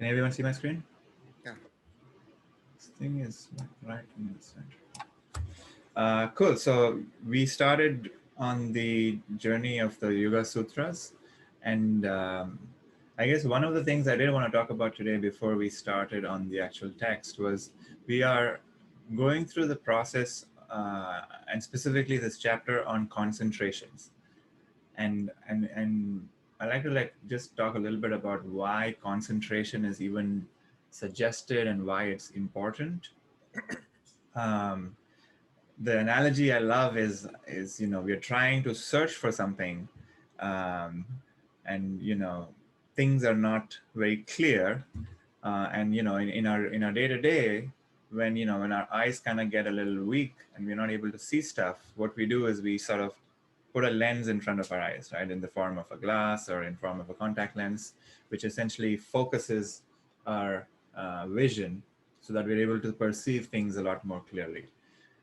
Can everyone see my screen? Yeah. This thing is like right in the center. Cool. So we started on the journey of the Yoga Sutras. And I guess one of the things I did want to talk about today before we started on the actual text was we are going through the process and specifically this chapter on concentrations. And I like to just talk a little bit about why concentration is even suggested and why it's important. Um, the analogy I love is we're trying to search for something, um, and things are not very clear, and in our day to day, when our eyes kind of get a little weak and we're not able to see stuff, what we do is we sort of put a lens in front of our eyes, right, in the form of a glass or in form of a contact lens, which essentially focuses our vision so that we're able to perceive things a lot more clearly.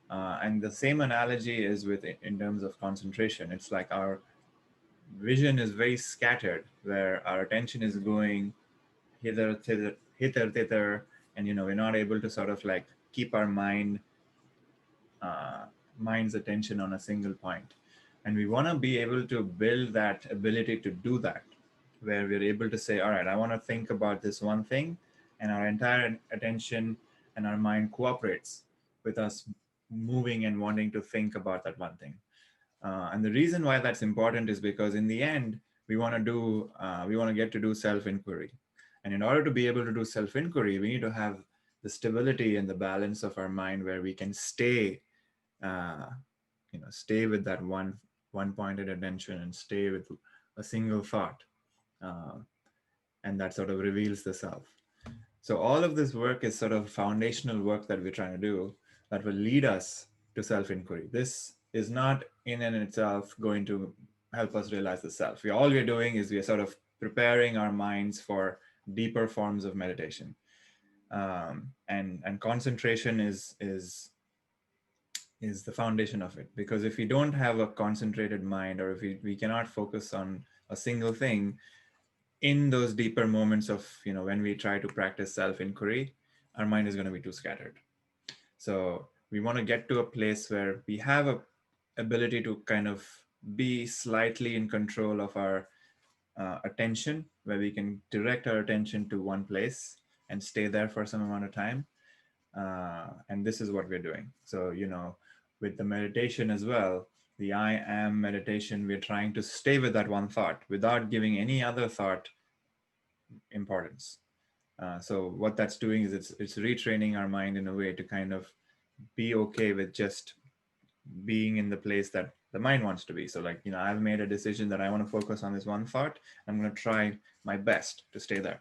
And the same analogy is with in terms of concentration. It's like our vision is very scattered, where our attention is going hither, thither, hither, thither, and we're not able to sort of like keep our uh, mind's attention on a single point. And we want to be able to build that ability to do that, where we're able to say, all right, I want to think about this one thing, and our entire attention and our mind cooperates with us moving and wanting to think about that one thing. And the reason why that's important is because in the end, we want to get to do self-inquiry. And in order to be able to do self-inquiry, we need to have the stability and the balance of our mind where we can uh, stay with that one pointed attention and stay with a single thought, uh, and that sort of reveals the self. So all of this work is sort of foundational work that we're trying to do that will lead us to self-inquiry. This is not in and itself going to help us realize the self. All we're doing is we're sort of preparing our minds for deeper forms of meditation. And concentration is the foundation of it, because if we don't have a concentrated mind, or if we cannot focus on a single thing in those deeper moments of when we try to practice self-inquiry, our mind is going to be too scattered. So we want to get to a place where we have a ability to kind of be slightly in control of our attention, where we can direct our attention to one place and stay there for some amount of time. And this is what we're doing. So with the meditation as well, the I am meditation, we're trying to stay with that one thought without giving any other thought importance. So what that's doing is it's retraining our mind in a way to kind of be okay with just being in the place that the mind wants to be. So like, I've made a decision that I want to focus on this one thought. I'm going to try my best to stay there.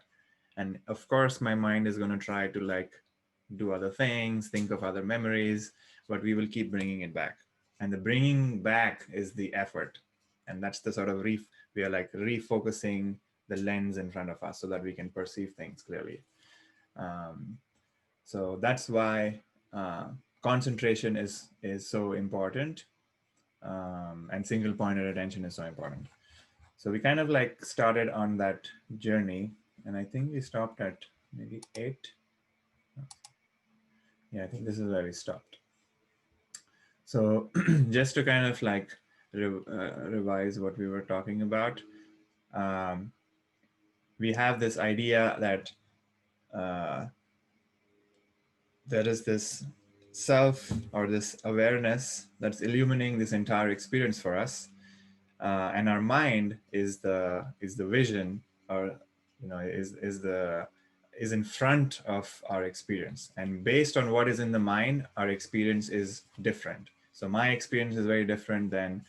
And of course, my mind is going to try to like do other things, think of other memories, but we will keep bringing it back. And the bringing back is the effort. And that's the sort of we are like refocusing the lens in front of us so that we can perceive things clearly. Um, so that's why concentration is so important, and single pointed attention is so important. So we kind of like started on that journey, and I think we stopped at maybe 8. Yeah, I think this is where we stopped. So just to kind of like revise what we were talking about, um, we have this idea that uh, there is this self or this awareness that's illuminating this entire experience for us, and our mind is the vision, or is in front of our experience, and based on what is in the mind, our experience is different. So my experience is very different than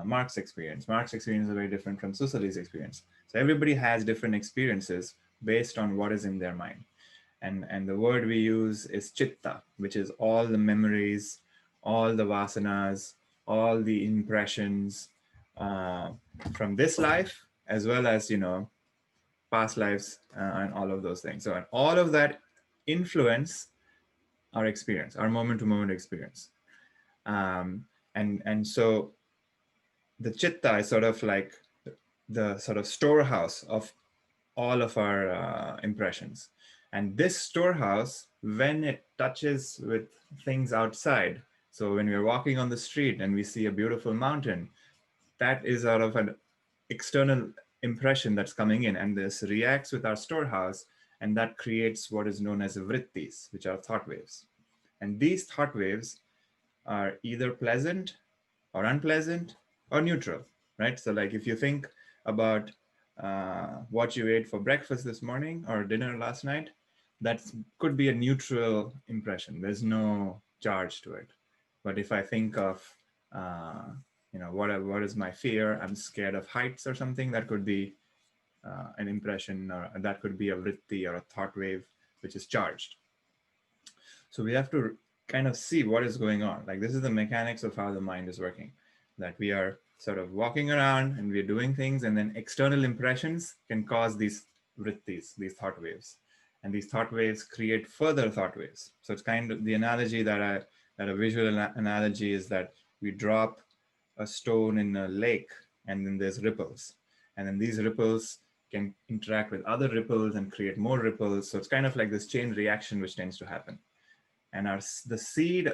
Mark's experience. Mark's experience is very different from Susali's experience. So everybody has different experiences based on what is in their mind. And the word we use is chitta, which is all the memories, all the vasanas, all the impressions, uh, from this life, as well as past lives, and all of those things. So and all of that influence our experience, our moment to moment experience. And so the chitta is sort of like the sort of storehouse of all of our impressions. And this storehouse, when it touches with things outside, so when we're walking on the street and we see a beautiful mountain, that is out of an external impression that's coming in, and this reacts with our storehouse, and that creates what is known as vrittis, which are thought waves. And these thought waves are either pleasant or unpleasant or neutral, right? So like if you think about what you ate for breakfast this morning or dinner last night, that could be a neutral impression. There's no charge to it. But if I think of, uh, what is my fear? I'm scared of heights or something. That could be an impression, or that could be a vritti or a thought wave, which is charged. So we have to kind of see what is going on. Like this is the mechanics of how the mind is working, that we are sort of walking around and we're doing things, and then external impressions can cause these vrittis, these thought waves. And these thought waves create further thought waves. So it's kind of the analogy that a visual analogy is that we drop a stone in a lake and then there's ripples. And then these ripples can interact with other ripples and create more ripples. So it's kind of like this chain reaction which tends to happen. And the seed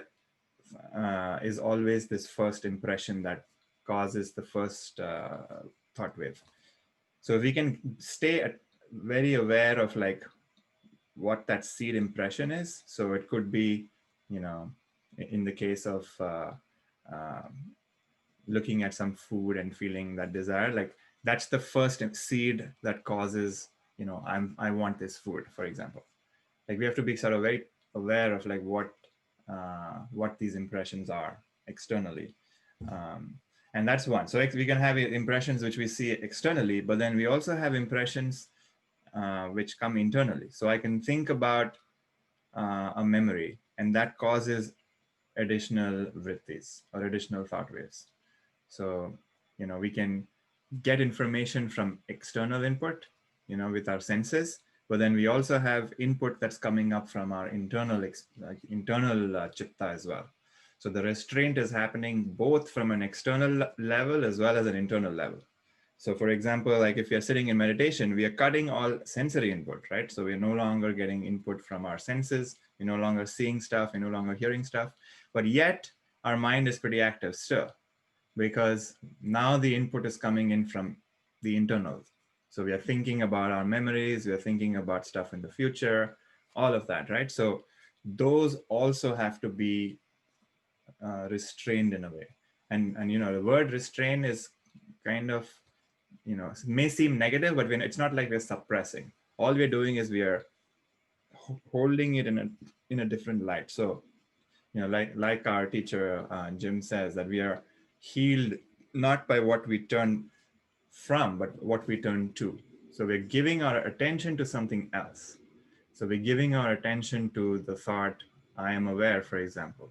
is always this first impression that causes the first thought wave. So we can stay very aware of like what that seed impression is. So it could be, in the case of looking at some food and feeling that desire, like that's the first seed that causes, I want this food, for example. Like we have to be sort of very aware of like what these impressions are externally. And that's one. So like we can have impressions which we see externally, but then we also have impressions which come internally. So I can think about a memory, and that causes additional vrittis or additional thought waves. So, we can get information from external input, with our senses, but then we also have input that's coming up from our internal chitta as well. So the restraint is happening both from an external level as well as an internal level. So for example, like if you're sitting in meditation, we are cutting all sensory input, right? So we're no longer getting input from our senses. We're no longer seeing stuff. We're no longer hearing stuff. But yet our mind is pretty active still, because now the input is coming in from the internal. So we are thinking about our memories. We are thinking about stuff in the future, all of that, right? So those also have to be restrained in a way. And the word restrain is kind of, may seem negative, but it's not like we're suppressing. All we're doing is we are holding it in a different light. So, like our teacher Jim says, that we are healed not by what we turn from, but what we turn to. So we're giving our attention to something else. So we're giving our attention to the thought, I am aware, for example.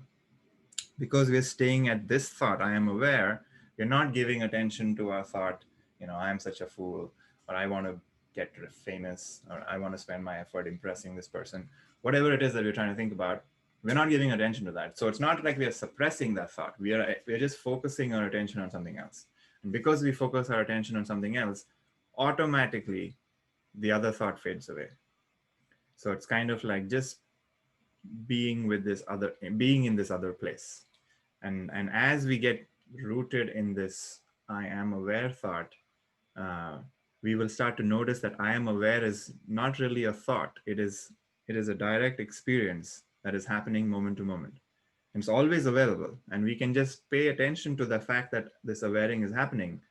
Because we're staying at this thought, I am aware, we're not giving attention to our thought, I am such a fool, or I want to get famous, or I want to spend my effort impressing this person. Whatever it is that we're trying to think about, we're not giving attention to that. So it's not like we are suppressing that thought. We're just focusing our attention on something else. And because we focus our attention on something else, automatically the other thought fades away. So it's kind of like just being in this other place. And as we get rooted in this I am aware thought, we will start to notice that I am aware is not really a thought. It is a direct experience that is happening moment to moment. And it's always available. And we can just pay attention to the fact that this awareing is happening.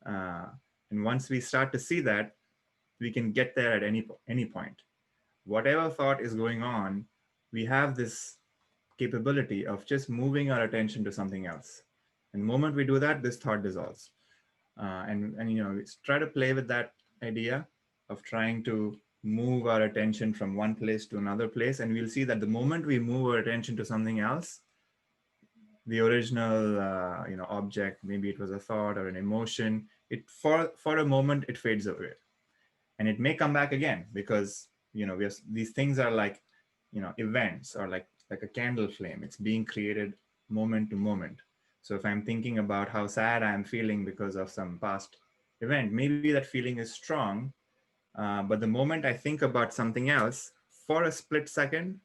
And once we start to see that, we can get there at any point. Whatever thought is going on, we have this capability of just moving our attention to something else. And the moment we do that, this thought dissolves. And try to play with that idea of trying to move our attention from one place to another place. And we'll see that the moment we move our attention to something else, the original object, maybe it was a thought or an emotion, for a moment it fades away. And it may come back again, because these things are like events, or like a candle flame. It's being created moment to moment. So if I'm thinking about how sad I'm feeling because of some past event, maybe that feeling is strong, But the moment I think about something else for a split second,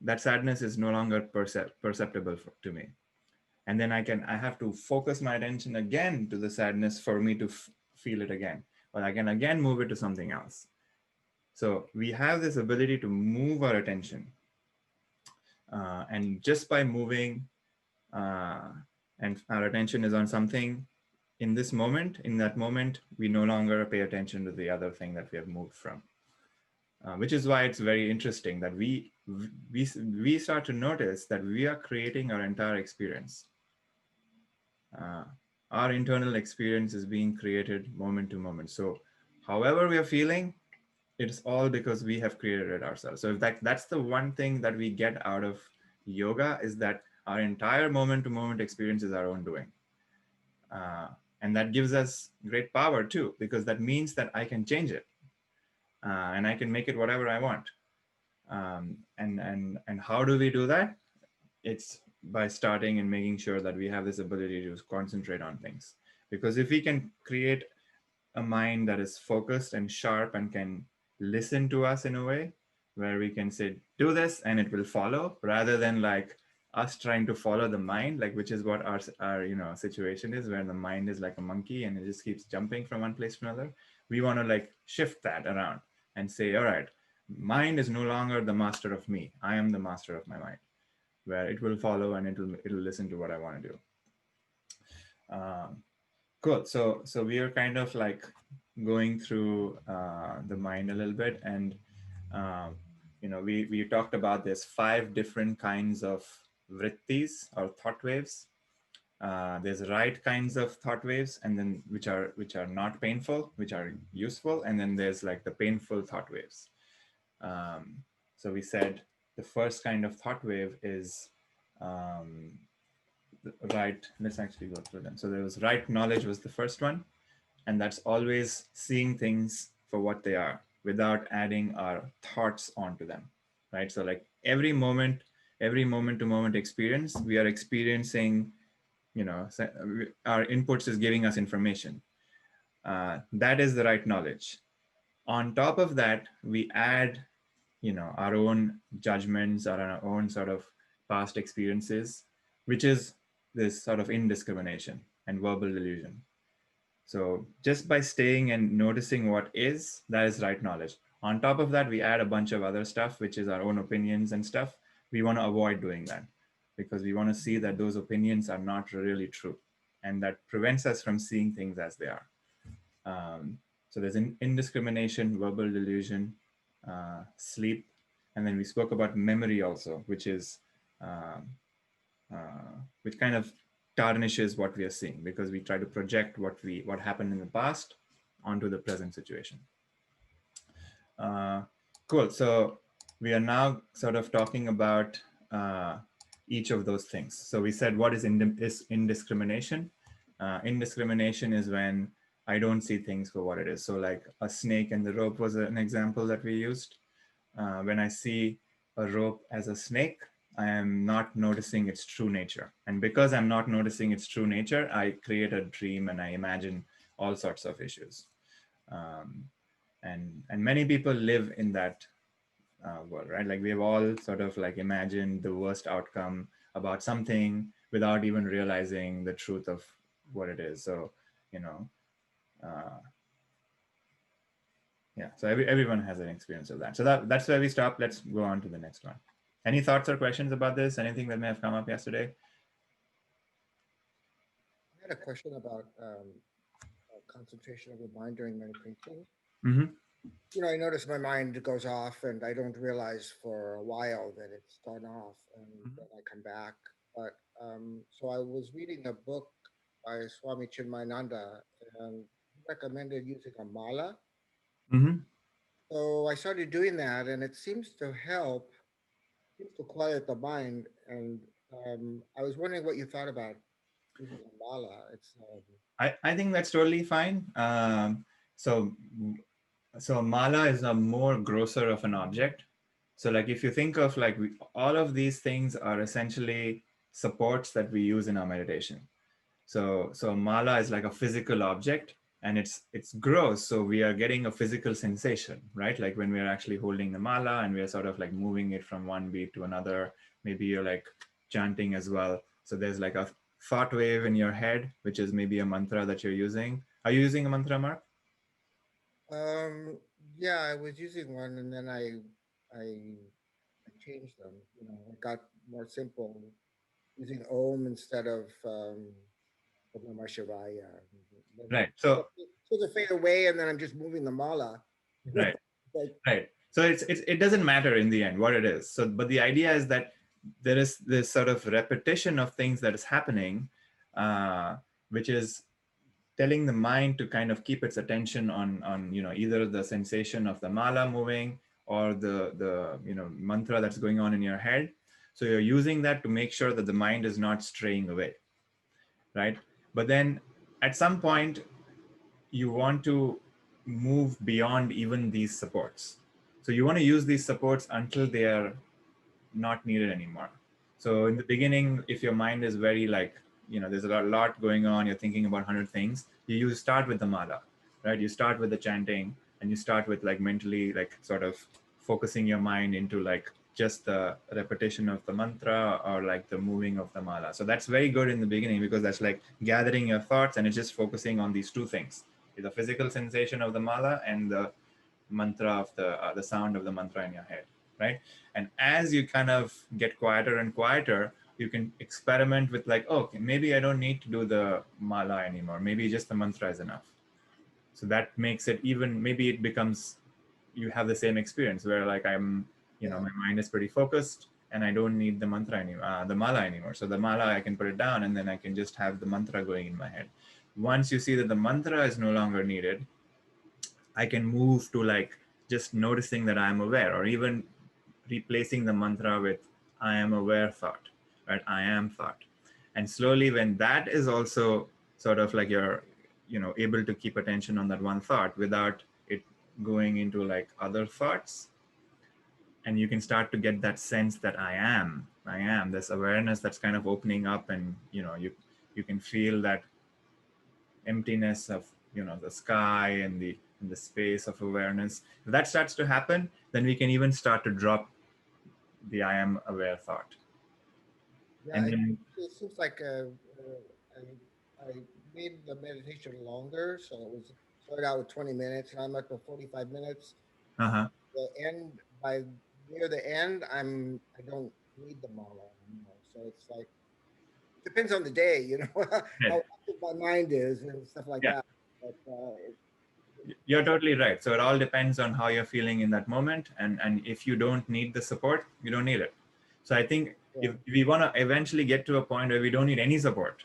that sadness is no longer perceptible to me. And then I have to focus my attention again to the sadness for me to feel it again. But I can again move it to something else. So we have this ability to move our attention. And just by moving uh, and our attention is on something in this moment, in that moment, we no longer pay attention to the other thing that we have moved from. Which is why it's very interesting that we start to notice that we are creating our entire experience. Uh, our internal experience is being created moment to moment. So however we are feeling, it's all because we have created it ourselves. So if that's the one thing that we get out of yoga, is that our entire moment to moment experience is our own doing. And that gives us great power too, because that means that I can change it, and I can make it whatever I want. And how do we do that? It's by starting and making sure that we have this ability to concentrate on things. Because if we can create a mind that is focused and sharp and can listen to us in a way where we can say, do this and it will follow, rather than like us trying to follow the mind, like, which is what our situation is, where the mind is like a monkey and it just keeps jumping from one place to another. We want to like shift that around and say, all right, mind is no longer the master of me. I am the master of my mind, where it will follow and it'll listen to what I want to do. Cool. So we are kind of like going through the mind a little bit, and we talked about this 5 different kinds of vrittis or thought waves. There's right kinds of thought waves, and then which are not painful, which are useful, and then there's like the painful thought waves. So we said the first kind of thought wave is right. Let's actually go through them. So there was right knowledge was the first one, and that's always seeing things for what they are without adding our thoughts onto them, right? So like every moment to moment experience, we are experiencing, our inputs is giving us information. That is the right knowledge. On top of that, we add, our own judgments or our own sort of past experiences, which is this sort of indiscrimination and verbal delusion. So just by staying and noticing what is, that is right knowledge. On top of that, we add a bunch of other stuff, which is our own opinions and stuff. We want to avoid doing that because we want to see that those opinions are not really true. And that prevents us from seeing things as they are. So there's an indiscrimination, verbal delusion, sleep. And then we spoke about memory also, which is, which kind of tarnishes what we are seeing, because we try to project what happened in the past onto the present situation. Cool. So we are now sort of talking about each of those things. So we said, what is indiscrimination? Indiscrimination is when I don't see things for what it is. So like a snake and the rope was an example that we used. When I see a rope as a snake, I am not noticing its true nature. And because I'm not noticing its true nature, I create a dream and I imagine all sorts of issues. And many people live in that world, right? Like we've all sort of like imagined the worst outcome about something without even realizing the truth of what it is. So, yeah, so everyone has an experience of that. So that's where we stop. Let's go on to the next one. Any thoughts or questions about this? Anything that may have come up yesterday? I had a question about concentration of the mind during meditation. Mm-hmm. I notice my mind goes off and I don't realize for a while that it's gone off, and then I come back. But so I was reading a book by Swami Chinmayananda, and he recommended using a mala. Mm-hmm. So I started doing that, and it seems to help, seems to quiet the mind. And I was wondering what you thought about using a mala. It's I think that's totally fine. So so mala is a more grosser of an object. So like if you think of like all of these things are essentially supports that we use in our meditation. So mala is like a physical object, and it's gross, so we are getting a physical sensation, right? Like when we're actually holding the mala and we're sort of like moving it from one beat to another. Maybe you're like chanting as well, so there's like a thought wave in your head, which is maybe a mantra that you're using. Are you using a mantra, Mark? Um, yeah, I was using one, and then I changed them. I got more simple, using Om instead of Om Namah Shivaya. Then Right. so they fade away, and then I'm just moving the mala. Right. Like, Right. So it doesn't matter in the end what it is. So, but the idea is that there is this sort of repetition of things that is happening, uh, which is telling the mind to kind of keep its attention on either the sensation of the mala moving or the mantra that's going on in your head. So you're using that to make sure that the mind is not straying away, right? But then at some point you want to move beyond even these supports. So you want to use these supports until they are not needed anymore. So in the beginning, if your mind is very like, there's a lot going on, you're thinking about 100 things, you start with the mala, right? You start with the chanting, and you start with like mentally, like sort of focusing your mind into like just the repetition of the mantra or like the moving of the mala. So that's very good in the beginning because that's like gathering your thoughts and it's just focusing on these two things: the physical sensation of the mala and the mantra of the sound of the mantra in your head, right? And as you kind of get quieter and quieter, you can experiment with like, oh, okay, maybe I don't need to do the mala anymore. Maybe just the mantra is enough. So that makes it even, maybe it becomes, you have the same experience where like yeah, my mind is pretty focused and I don't need the mantra anymore, the mala anymore. So the mala, I can put it down and then I can just have the mantra going in my head. Once you see that the mantra is no longer needed, I can move to like just noticing that I'm aware, or even replacing the mantra with I am aware thought, right? I am thought. And slowly, when that is also sort of like you're, able to keep attention on that one thought without it going into like other thoughts, and you can start to get that sense that I am this awareness that's kind of opening up, and you can feel that emptiness of the sky and the space of awareness. If that starts to happen, then we can even start to drop the I am aware thought. yeah. And then It seems like I made the meditation longer, so it was started out with 20 minutes, and I'm at the 45 minutes. uh-huh. The end by near the end, I don't need the mala anymore. So it's like depends on the day, Yeah, how active my mind is and stuff like yeah, that. But you're totally right. So it all depends on how you're feeling in that moment, and if you don't need the support, you don't need it. So I think yeah, if we want to eventually get to a point where we don't need any support,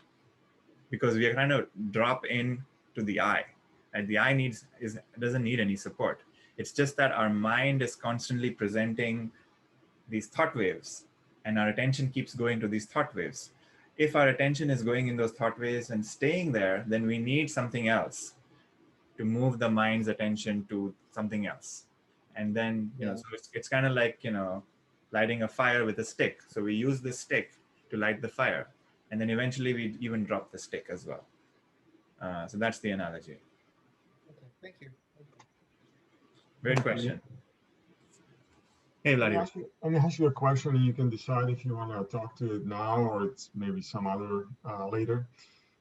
because we are trying to drop in to the eye, and the eye doesn't need any support. It's just that our mind is constantly presenting these thought waves, and our attention keeps going to these thought waves. If our attention is going in those thought waves and staying there, then we need something else to move the mind's attention to something else. And then yeah. so it's kind of like lighting a fire with a stick. So we use this stick to light the fire, and then eventually we even drop the stick as well. So that's the analogy. Okay, thank you. Thank you. Great Okay. question. Hey, Let me Vladimir. ask you. Let me ask you a question, and you can decide if you want to talk to it now or it's maybe some other later.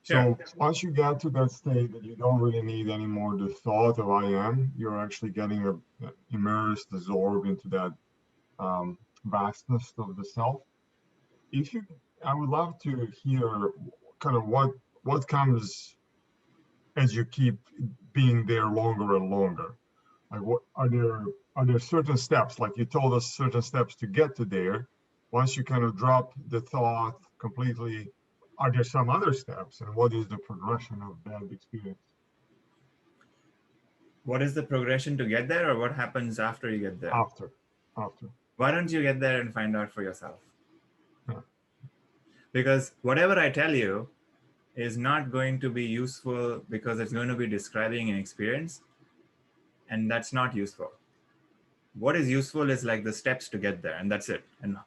Sure. So once you get to that state that you don't really need anymore the thought of I am, you're actually getting immersed, absorbed into that vastness of the self. If you, I would love to hear kind of what comes as you keep being there longer and longer. Like what are there certain steps? Like you told us certain steps to get to there. Once you kind of drop the thought completely, are there some other steps? And what is the progression of that experience What is the progression to get there, or what happens after you get there? after? After. Why don't you get there and find out for yourself? Yeah. Because whatever I tell you is not going to be useful because it's going to be describing an experience, and that's not useful. What is useful is like the steps to get there, and that's it. And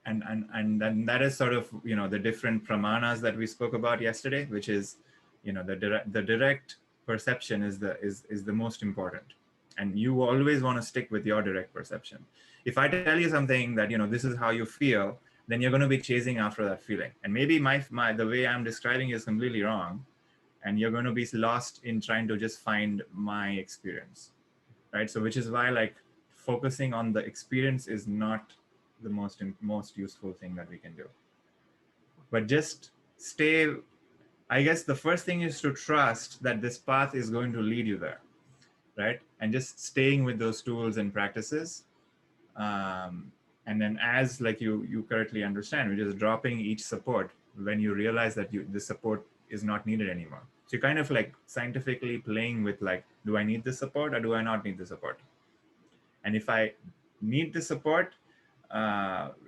that is sort of the different pramanas that we spoke about yesterday, which is the direct perception is the most important, and you always want to stick with your direct perception. If I tell you something that, this is how you feel, then you're going to be chasing after that feeling, and maybe my the way I'm describing is completely wrong, and you're going to be lost in trying to just find my experience, right? So which is why, like, focusing on the experience is not the most useful thing that we can do, but just stay. I guess the first thing is to trust that this path is going to lead you there, right? And just staying with those tools and practices. And then, as like you correctly understand, we're just dropping each support when you realize that the support is not needed anymore. So you're kind of like scientifically playing with, like, do I need the support or do I not need the support? And if I need the support,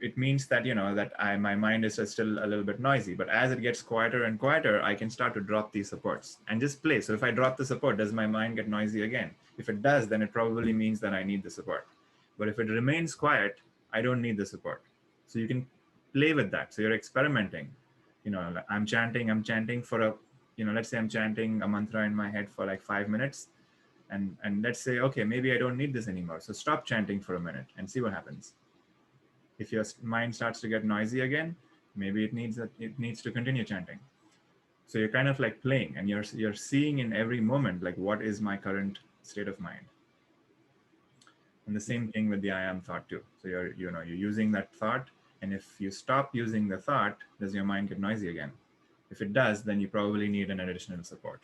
it means that, that my mind is still a little bit noisy. But as it gets quieter and quieter, I can start to drop these supports and just play. So if I drop the support, does my mind get noisy again? If it does, then it probably means that I need the support. But if it remains quiet, I don't need the support. So you can play with that. So you're experimenting. Like, I'm chanting for let's say I'm chanting a mantra in my head for like 5 minutes. And let's say, okay, maybe I don't need this anymore. So stop chanting for a minute and see what happens. If your mind starts to get noisy again, maybe it needs to continue chanting. So you're kind of like playing, and you're seeing in every moment, like, what is my current state of mind. And the same thing with the I am thought too. So you're using that thought, and if you stop using the thought, does your mind get noisy again? If it does, then you probably need an additional support.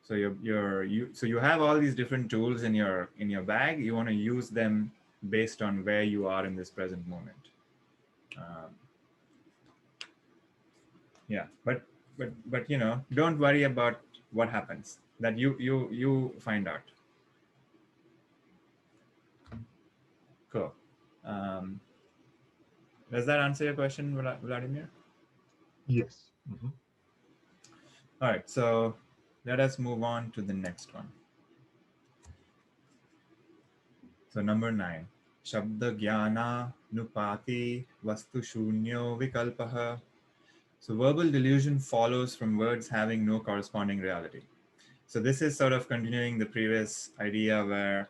So you have all these different tools in your bag. You want to use them based on where you are in this present moment. Yeah, but don't worry about what happens. That you find out. Cool. Um, does that answer your question, Vladimir? Yes. All right, so let us move on to the next one. So number 9, Shabda Jnana Nupati Vastu Shunyo Vikalpaha. So verbal delusion follows from words having no corresponding reality. So this is sort of continuing the previous idea where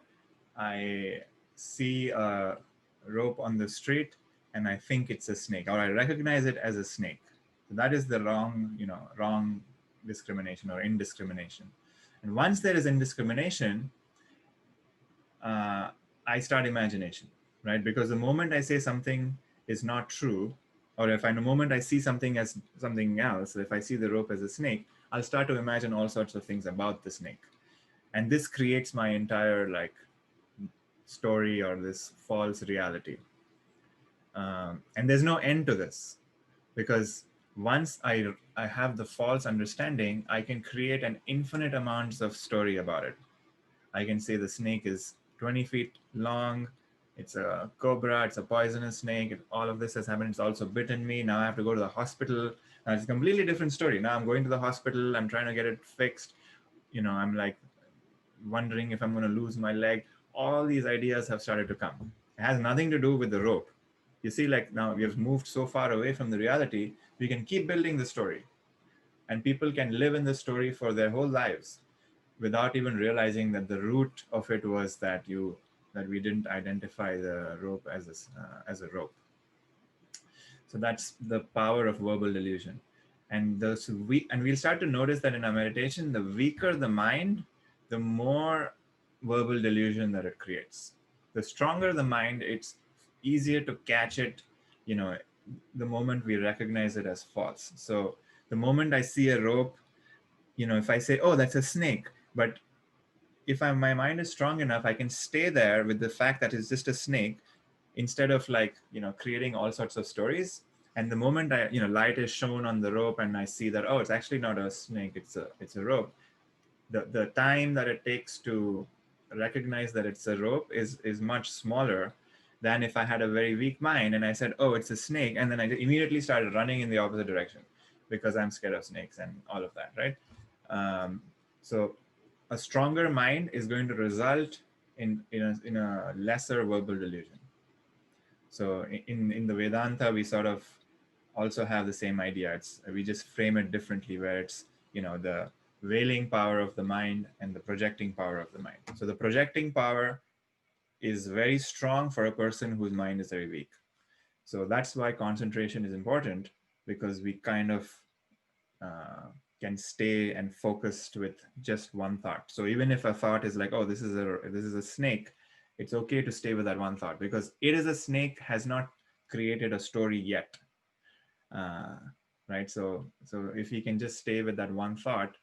I see a rope on the street and I think it's a snake, or I recognize it as a snake. So that is the wrong discrimination or indiscrimination. And once there is indiscrimination, I start imagination, right? Because the moment I say something is not true, or if the moment I see something as something else, if I see the rope as a snake, I'll start to imagine all sorts of things about the snake. And this creates my entire like story or this false reality. And there's no end to this, because once I have the false understanding, I can create an infinite amounts of story about it. I can say the snake is 20 feet long. It's a cobra. It's a poisonous snake. All of this has happened. It's also bitten me. Now I have to go to the hospital. Now it's a completely different story. Now I'm going to the hospital. I'm trying to get it fixed. I'm like wondering if I'm going to lose my leg. All these ideas have started to come. It has nothing to do with the rope. You see, like, now we have moved so far away from the reality, we can keep building the story. And people can live in the story for their whole lives without even realizing that the root of it was that we didn't identify the rope as a rope. So that's the power of verbal delusion. And we'll start to notice that in our meditation, the weaker the mind, the more verbal delusion that it creates. The stronger the mind, it's easier to catch it, the moment we recognize it as false. So the moment I see a rope, if I say, oh, that's a snake, but if my mind is strong enough, I can stay there with the fact that it's just a snake, instead of like, creating all sorts of stories. And the moment light is shown on the rope and I see that, oh, it's actually not a snake, it's a rope. The time that it takes to recognize that it's a rope is much smaller than if I had a very weak mind and I said, oh, it's a snake, and then I immediately started running in the opposite direction because I'm scared of snakes and all of that, right? So a stronger mind is going to result in a lesser verbal delusion. So in the Vedanta, we sort of also have the same idea. We just frame it differently, where it's, veiling power of the mind and the projecting power of the mind. So the projecting power is very strong for a person whose mind is very weak. So that's why concentration is important, because we kind of can stay and focused with just one thought. So even if a thought is like, oh, this is a snake, it's okay to stay with that one thought, because it is a snake has not created a story yet. Right? So if you can just stay with that one thought,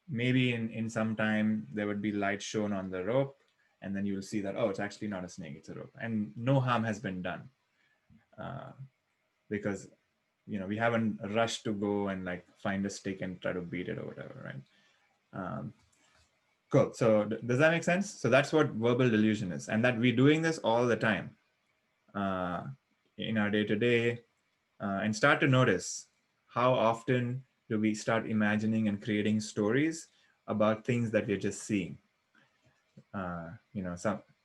maybe in some time there would be light shown on the rope, and then you'll see that, oh, it's actually not a snake, it's a rope, and no harm has been done, because we haven't rushed to go and like find a stick and try to beat it or whatever, right? Cool. So does that make sense? So that's what verbal delusion is, and that we're doing this all the time in our day-to-day, and start to notice how often do we start imagining and creating stories about things that we're just seeing.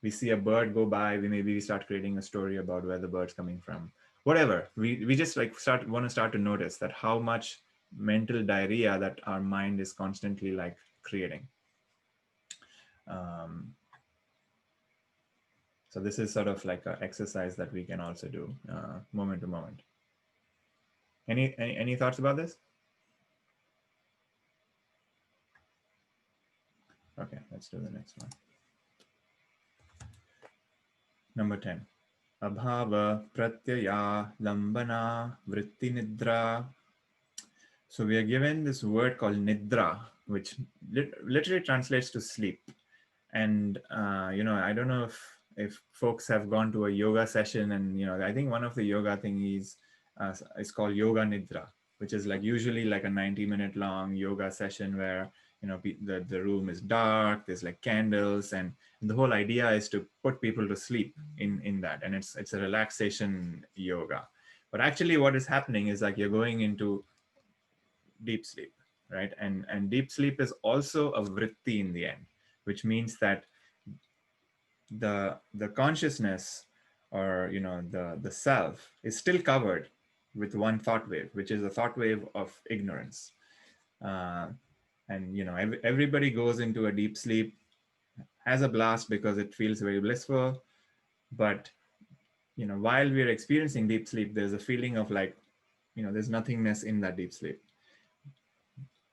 We see a bird go by, we start creating a story about where the bird's coming from. Whatever, we just like want to start to notice that how much mental diarrhea that our mind is constantly like creating. So this is sort of like an exercise that we can also do moment to moment. Any thoughts about this? Okay, let's do the next one. Number 10. Abhava pratyaya lambana vritti nidra. So we are given this word called nidra, which literally translates to sleep. And I don't know if folks have gone to a yoga session, and I think one of the yoga thingies is called yoga nidra, which is like usually like a 90-minute long yoga session where the room is dark, there's like candles, and the whole idea is to put people to sleep in that, and it's a relaxation yoga. But actually what is happening is like you're going into deep sleep, right? And deep sleep is also a vritti in the end, which means that the consciousness, or the self, is still covered with one thought wave, which is a thought wave of ignorance. And everybody goes into a deep sleep, has a blast because it feels very blissful, but while we're experiencing deep sleep, there's a feeling of like there's nothingness in that deep sleep.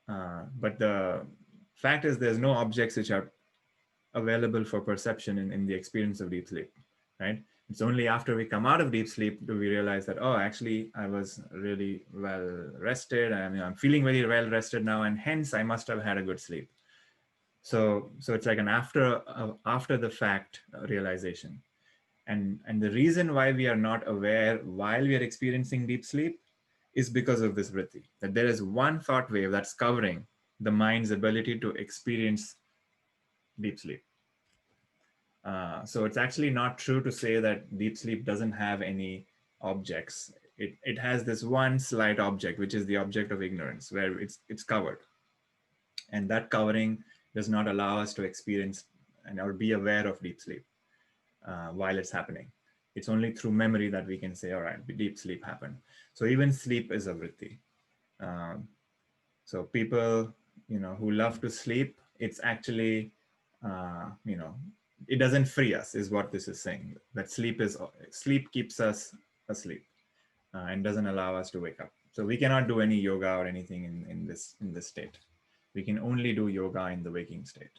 But the fact is there's no objects which are available for perception in the experience of deep sleep, right? It's only after we come out of deep sleep do we realize that, oh, actually I was really well rested. I'm feeling very well rested now, and hence I must have had a good sleep. So it's like an after the fact realization. And the reason why we are not aware while we are experiencing deep sleep is because of this vritti, that there is one thought wave that's covering the mind's ability to experience deep sleep. So it's actually not true to say that deep sleep doesn't have any objects. It has this one slight object, which is the object of ignorance, where it's covered. And that covering does not allow us to experience or be aware of deep sleep while it's happening. It's only through memory that we can say, all right, deep sleep happened. So even sleep is a vritti. So people, who love to sleep, it's actually, it doesn't free us, is what this is saying. That sleep keeps us asleep and doesn't allow us to wake up. So we cannot do any yoga or anything in this state. We can only do yoga in the waking state.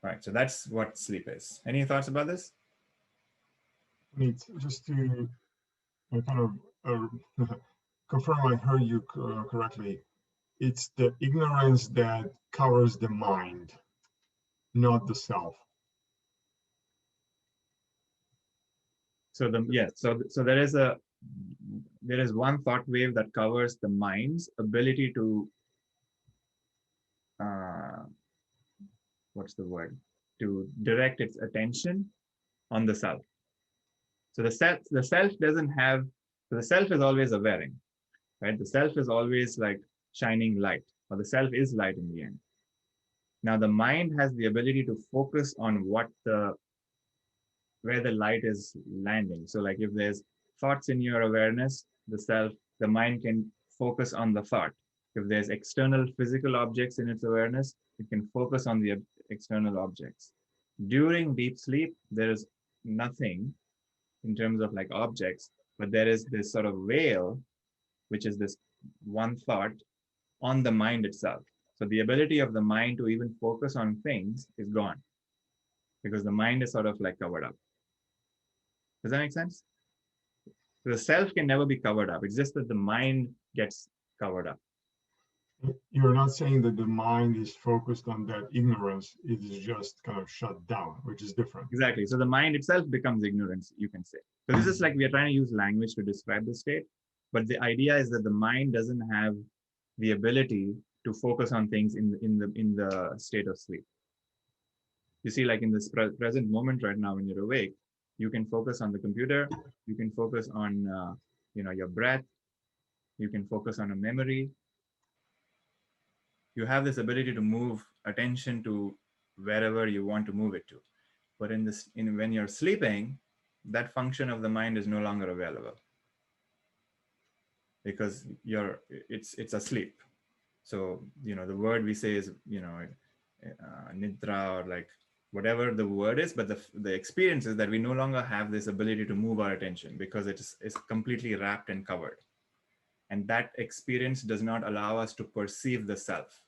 Right, so that's what sleep is. Any thoughts about this? It's just to kind of confirm I heard you correctly. It's the ignorance that covers the mind, not the self. So so there is one thought wave that covers the mind's ability to what's the word, to direct its attention on the self. So the self doesn't have, so the self is always awareing, right? The self is always like shining light, or the self is light in the end. Now the mind has the ability to focus on where the light is landing. So like if there's thoughts in your awareness, the mind can focus on the thought. If there's external physical objects in its awareness, it can focus on the external objects. During deep sleep, there is nothing in terms of like objects, but there is this sort of veil, which is this one thought on the mind itself. So the ability of the mind to even focus on things is gone because the mind is sort of like covered up. Does that make sense? So the self can never be covered up. It's just that the mind gets covered up. You're not saying that the mind is focused on that ignorance, it is just kind of shut down, which is different. Exactly. So the mind itself becomes ignorance, you can say. So this is like we are trying to use language to describe the state, but the idea is that the mind doesn't have the ability to focus on things in the state of sleep. You see, like in this present moment right now, when you're awake, you can focus on the computer, you can focus on your breath, you can focus on a memory. You have this ability to move attention to wherever you want to move it to. But when you're sleeping, that function of the mind is no longer available because it's asleep. So the word we say is nidra, or like whatever the word is, but the experience is that we no longer have this ability to move our attention because it's completely wrapped and covered. And that experience does not allow us to perceive the self,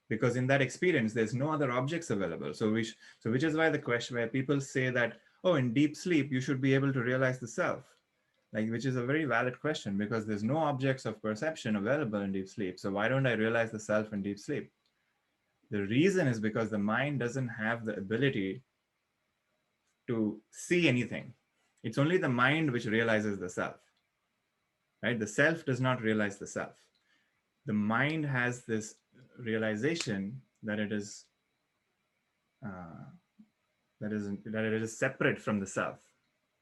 because in that experience there's no other objects available. So which is why the question where people say that, oh, in deep sleep you should be able to realize the self, like, which is a very valid question, because there's no objects of perception available in deep sleep. So why don't I realize the self in deep sleep? The reason is because the mind doesn't have the ability to see anything. It's only the mind which realizes the self, right? The self does not realize the self. The mind has this realization that it is that it is separate from the self.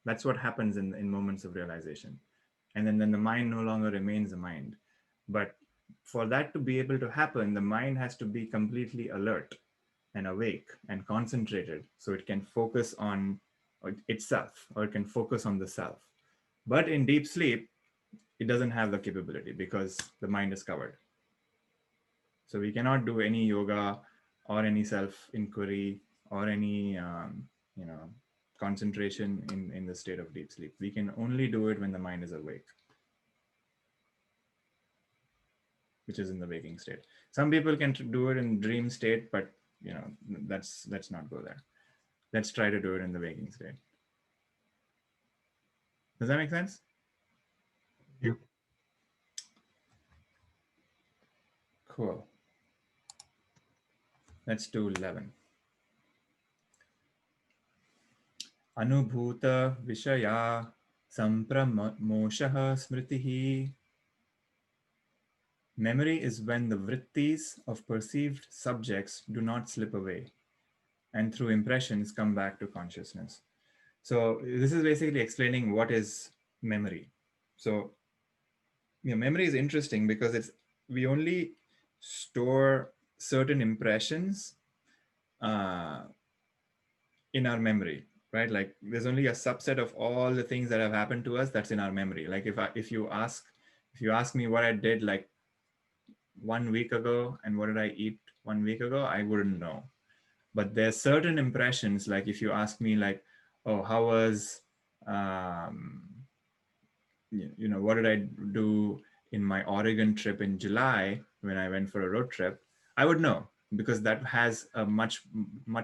That's what happens in moments of realization. And then the mind no longer remains a mind. But for that to be able to happen, the mind has to be completely alert and awake and concentrated so it can focus on itself, or it can focus on the self. But in deep sleep, it doesn't have the capability because the mind is covered. So we cannot do any yoga or any self-inquiry or any concentration in the state of deep sleep. We can only do it when the mind is awake, which is in the waking state. Some people can do it in dream state, but let's not go there. Let's try to do it in the waking state. Does that make sense? Yeah. Cool. Let's do 11. Anubhuta Vishaya Sampramoshaha Smritihi. Memory is when the vrittis of perceived subjects do not slip away and through impressions come back to consciousness. So this is basically explaining what is memory. So memory is interesting because we only store certain impressions in our memory, right? Like there's only a subset of all the things that have happened to us that's in our memory. Like if you ask me what I did like 1 week ago and what did I eat 1 week ago, I wouldn't know. But there's certain impressions, like if you ask me like, oh, how was what did I do in my Oregon trip in July when I went for a road trip, I would know, because that has a much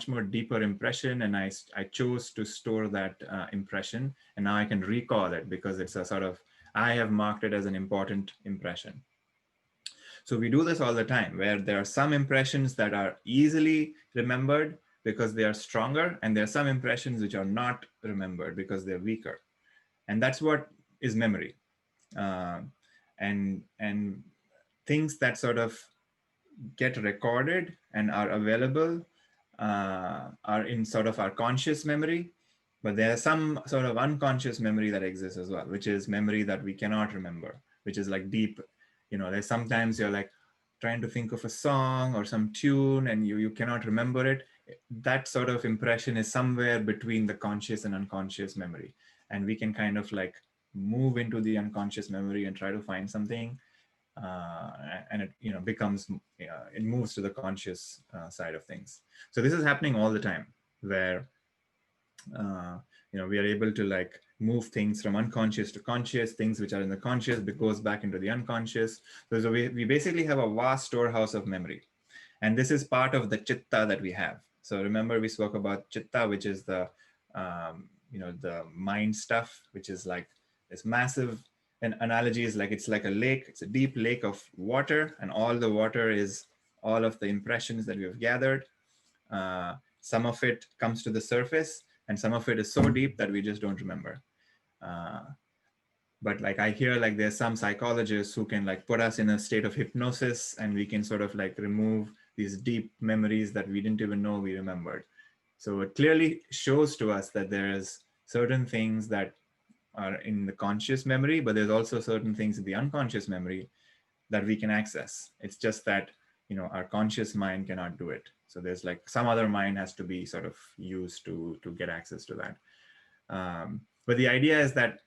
more deeper impression, and I chose to store that impression, and now I can recall it because it's a sort of, I have marked it as an important impression. So we do this all the time, where there are some impressions that are easily remembered because they are stronger, and there are some impressions which are not remembered because they're weaker. And that's what is memory. And things that sort of get recorded and are available are in sort of our conscious memory, but there's some sort of unconscious memory that exists as well, which is memory that we cannot remember, which is like deep. There's sometimes you're like trying to think of a song or some tune and you cannot remember it. That sort of impression is somewhere between the conscious and unconscious memory. And we can kind of like move into the unconscious memory and try to find something. and it becomes it moves to the conscious side of things. So this is happening all the time, where we are able to like move things from unconscious to conscious. Things which are in the conscious goes back into the unconscious. So we basically have a vast storehouse of memory, and this is part of the chitta that we have. So remember we spoke about chitta, which is the the mind stuff, which is like this massive. An analogy is like it's like a lake. It's a deep lake of water, and all the water is all of the impressions that we have gathered. Some of it comes to the surface, and some of it is so deep that we just don't remember. Uh, but like I hear like there's some psychologists who can like put us in a state of hypnosis, and we can sort of like remove these deep memories that we didn't even know we remembered. So it clearly shows to us that there's certain things that are in the conscious memory, but there's also certain things in the unconscious memory that we can access. It's just that our conscious mind cannot do it. So there's like some other mind has to be sort of used to get access to that. But the idea is that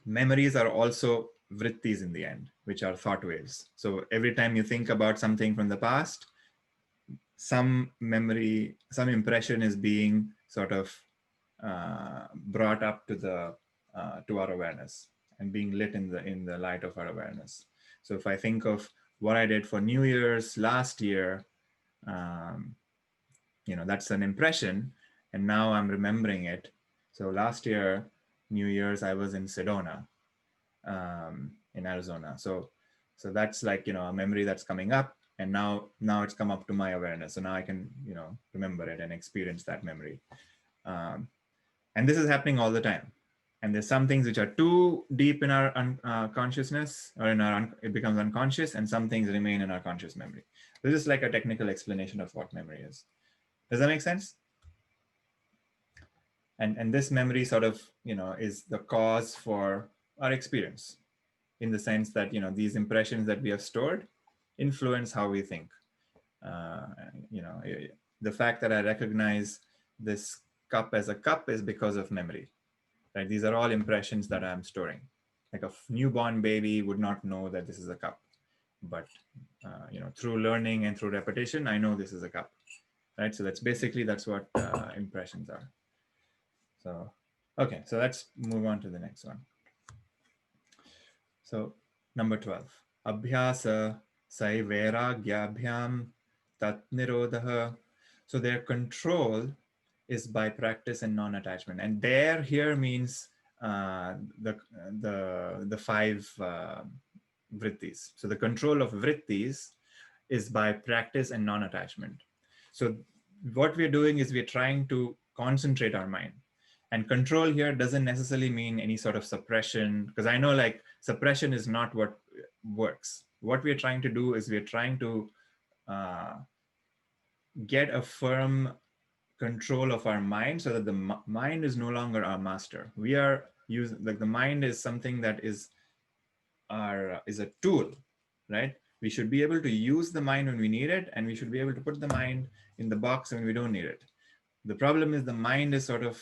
memories are also vrittis in the end, which are thought waves. So every time you think about something from the past, some memory, some impression is being sort of brought up to our awareness and being lit in the light of our awareness. So if I think of what I did for New Year's last year, that's an impression, and now I'm remembering it. So last year, New Year's, I was in Sedona, in Arizona. So that's like a memory that's coming up, and now it's come up to my awareness. So now I can remember it and experience that memory. And this is happening all the time. And there's some things which are too deep in our consciousness, or it becomes unconscious, and some things remain in our conscious memory. This is like a technical explanation of what memory is. Does that make sense? And this memory sort of is the cause for our experience, in the sense that these impressions that we have stored influence how we think. The fact that I recognize this cup as a cup is because of memory. Right? These are all impressions that I'm storing. Like a newborn baby would not know that this is a cup, but through learning and through repetition, I know this is a cup. Right? So that's what impressions are. So, okay, so let's move on to the next one. So number 12, Abhyasa sai vairagyabhyam tat nirodha. So their control is by practice and non-attachment. And there here means the five vrittis. So the control of vrittis is by practice and non-attachment. So what we're doing is we're trying to concentrate our mind. And control here doesn't necessarily mean any sort of suppression, because I know like suppression is not what works. What we're trying to do is we're trying to get a firm control of our mind, so that the mind is no longer our master. We are using, like, the mind is something that is a tool, right? We should be able to use the mind when we need it, and we should be able to put the mind in the box when we don't need it. The problem is the mind is sort of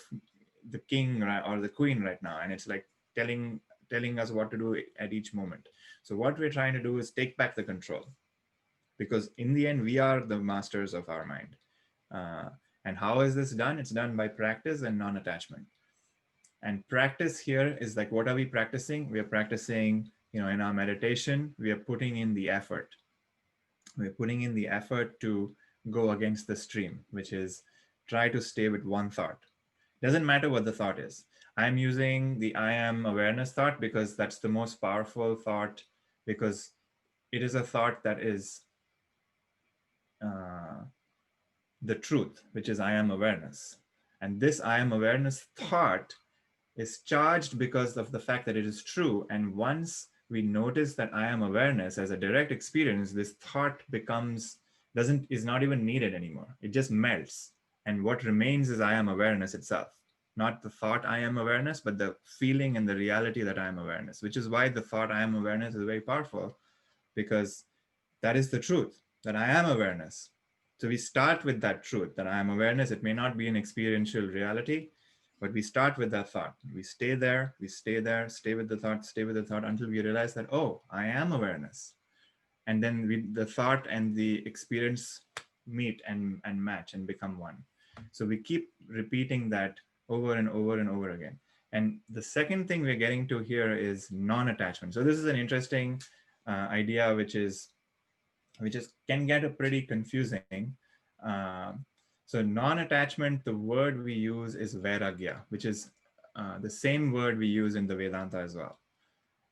the king or the queen right now, and it's like telling us what to do at each moment. So what we're trying to do is take back the control, because in the end we are the masters of our mind. And how is this done? It's done by practice and non-attachment. And practice here is like, what are we practicing? We are practicing, in our meditation, we are putting in the effort. We're putting in the effort to go against the stream, which is try to stay with one thought. Doesn't matter what the thought is. I'm using the I am awareness thought because that's the most powerful thought, because it is a thought that is the truth, which is I am awareness. And this I am awareness thought is charged because of the fact that it is true. And once we notice that I am awareness as a direct experience, this thought is not even needed anymore. It just melts. And what remains is I am awareness itself. Not the thought I am awareness, but the feeling and the reality that I am awareness, which is why the thought I am awareness is very powerful, because that is the truth, that I am awareness. So we start with that truth, that I am awareness. It may not be an experiential reality, But we start with that thought. We stay there, stay with the thought, stay with the thought until we realize that, oh, I am awareness. And then the thought and the experience meet and match and become one. So we keep repeating that over and over and over again. And the second thing we're getting to here is non-attachment. So this is an interesting idea, which can get a pretty confusing. So non-attachment, the word we use is vairagya, which is the same word we use in the Vedanta as well.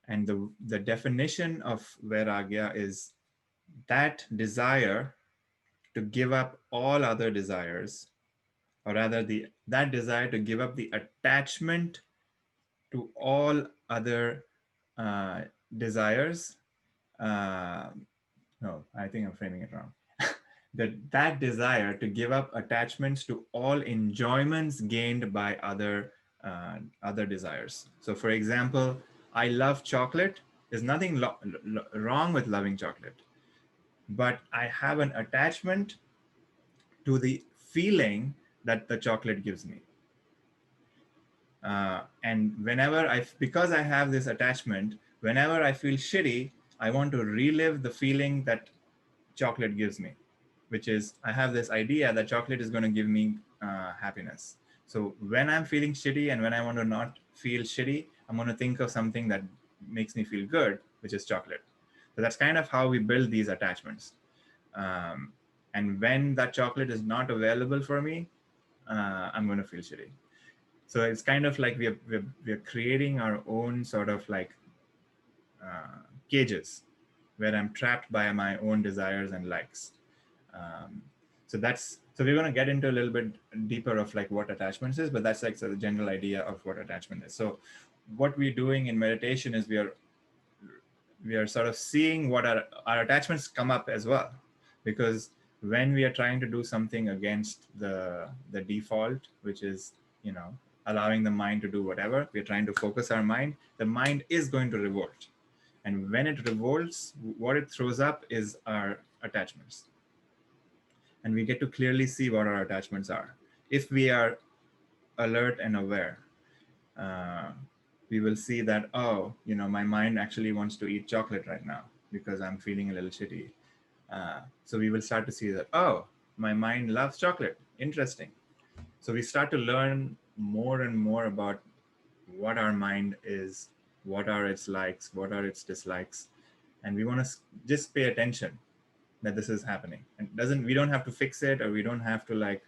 And the definition of vairagya is that desire to give up all other desires, or rather that desire to give up the attachment to all other uh, desires. Uh, no, I think I'm framing it wrong. That desire to give up attachments to all enjoyments gained by other desires. So, for example, I love chocolate. There's nothing wrong with loving chocolate, but I have an attachment to the feeling that the chocolate gives me. And because I have this attachment, whenever I feel shitty, I want to relive the feeling that chocolate gives me, which is I have this idea that chocolate is going to give me happiness. So when I'm feeling shitty and when I want to not feel shitty, I'm going to think of something that makes me feel good, which is chocolate. So that's kind of how we build these attachments. And when that chocolate is not available for me, I'm going to feel shitty. So it's kind of like we're creating our own sort of like cages where I'm trapped by my own desires and likes. So we're going to get into a little bit deeper of like what attachments is, but that's like the general idea of what attachment is. So what we're doing in meditation is we are sort of seeing what our attachments come up as well, because when we are trying to do something against the default, which is, allowing the mind to do whatever, we're trying to focus our mind, the mind is going to revolt. And when it revolts, what it throws up is our attachments. And we get to clearly see what our attachments are. If we are alert and aware, we will see that, oh, my mind actually wants to eat chocolate right now because I'm feeling a little shitty. So we will start to see that, oh, my mind loves chocolate. Interesting. So we start to learn more and more about what our mind is, what are its likes, what are its dislikes. And we want to just pay attention that this is happening. And we don't have to fix it, or we don't have to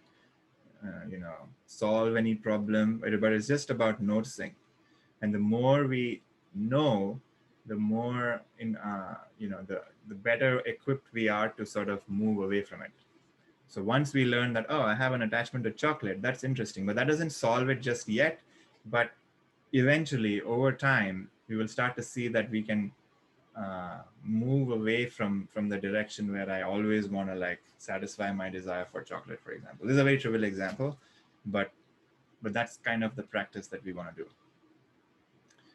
solve any problem, but it's just about noticing. And the more we know, the more the better equipped we are to sort of move away from it. So once we learn that, oh, I have an attachment to chocolate, that's interesting, but that doesn't solve it just yet. But eventually, over time, we will start to see that we can move away from the direction where I always want to like satisfy my desire for chocolate, for example. This is a very trivial example, but that's kind of the practice that we want to do.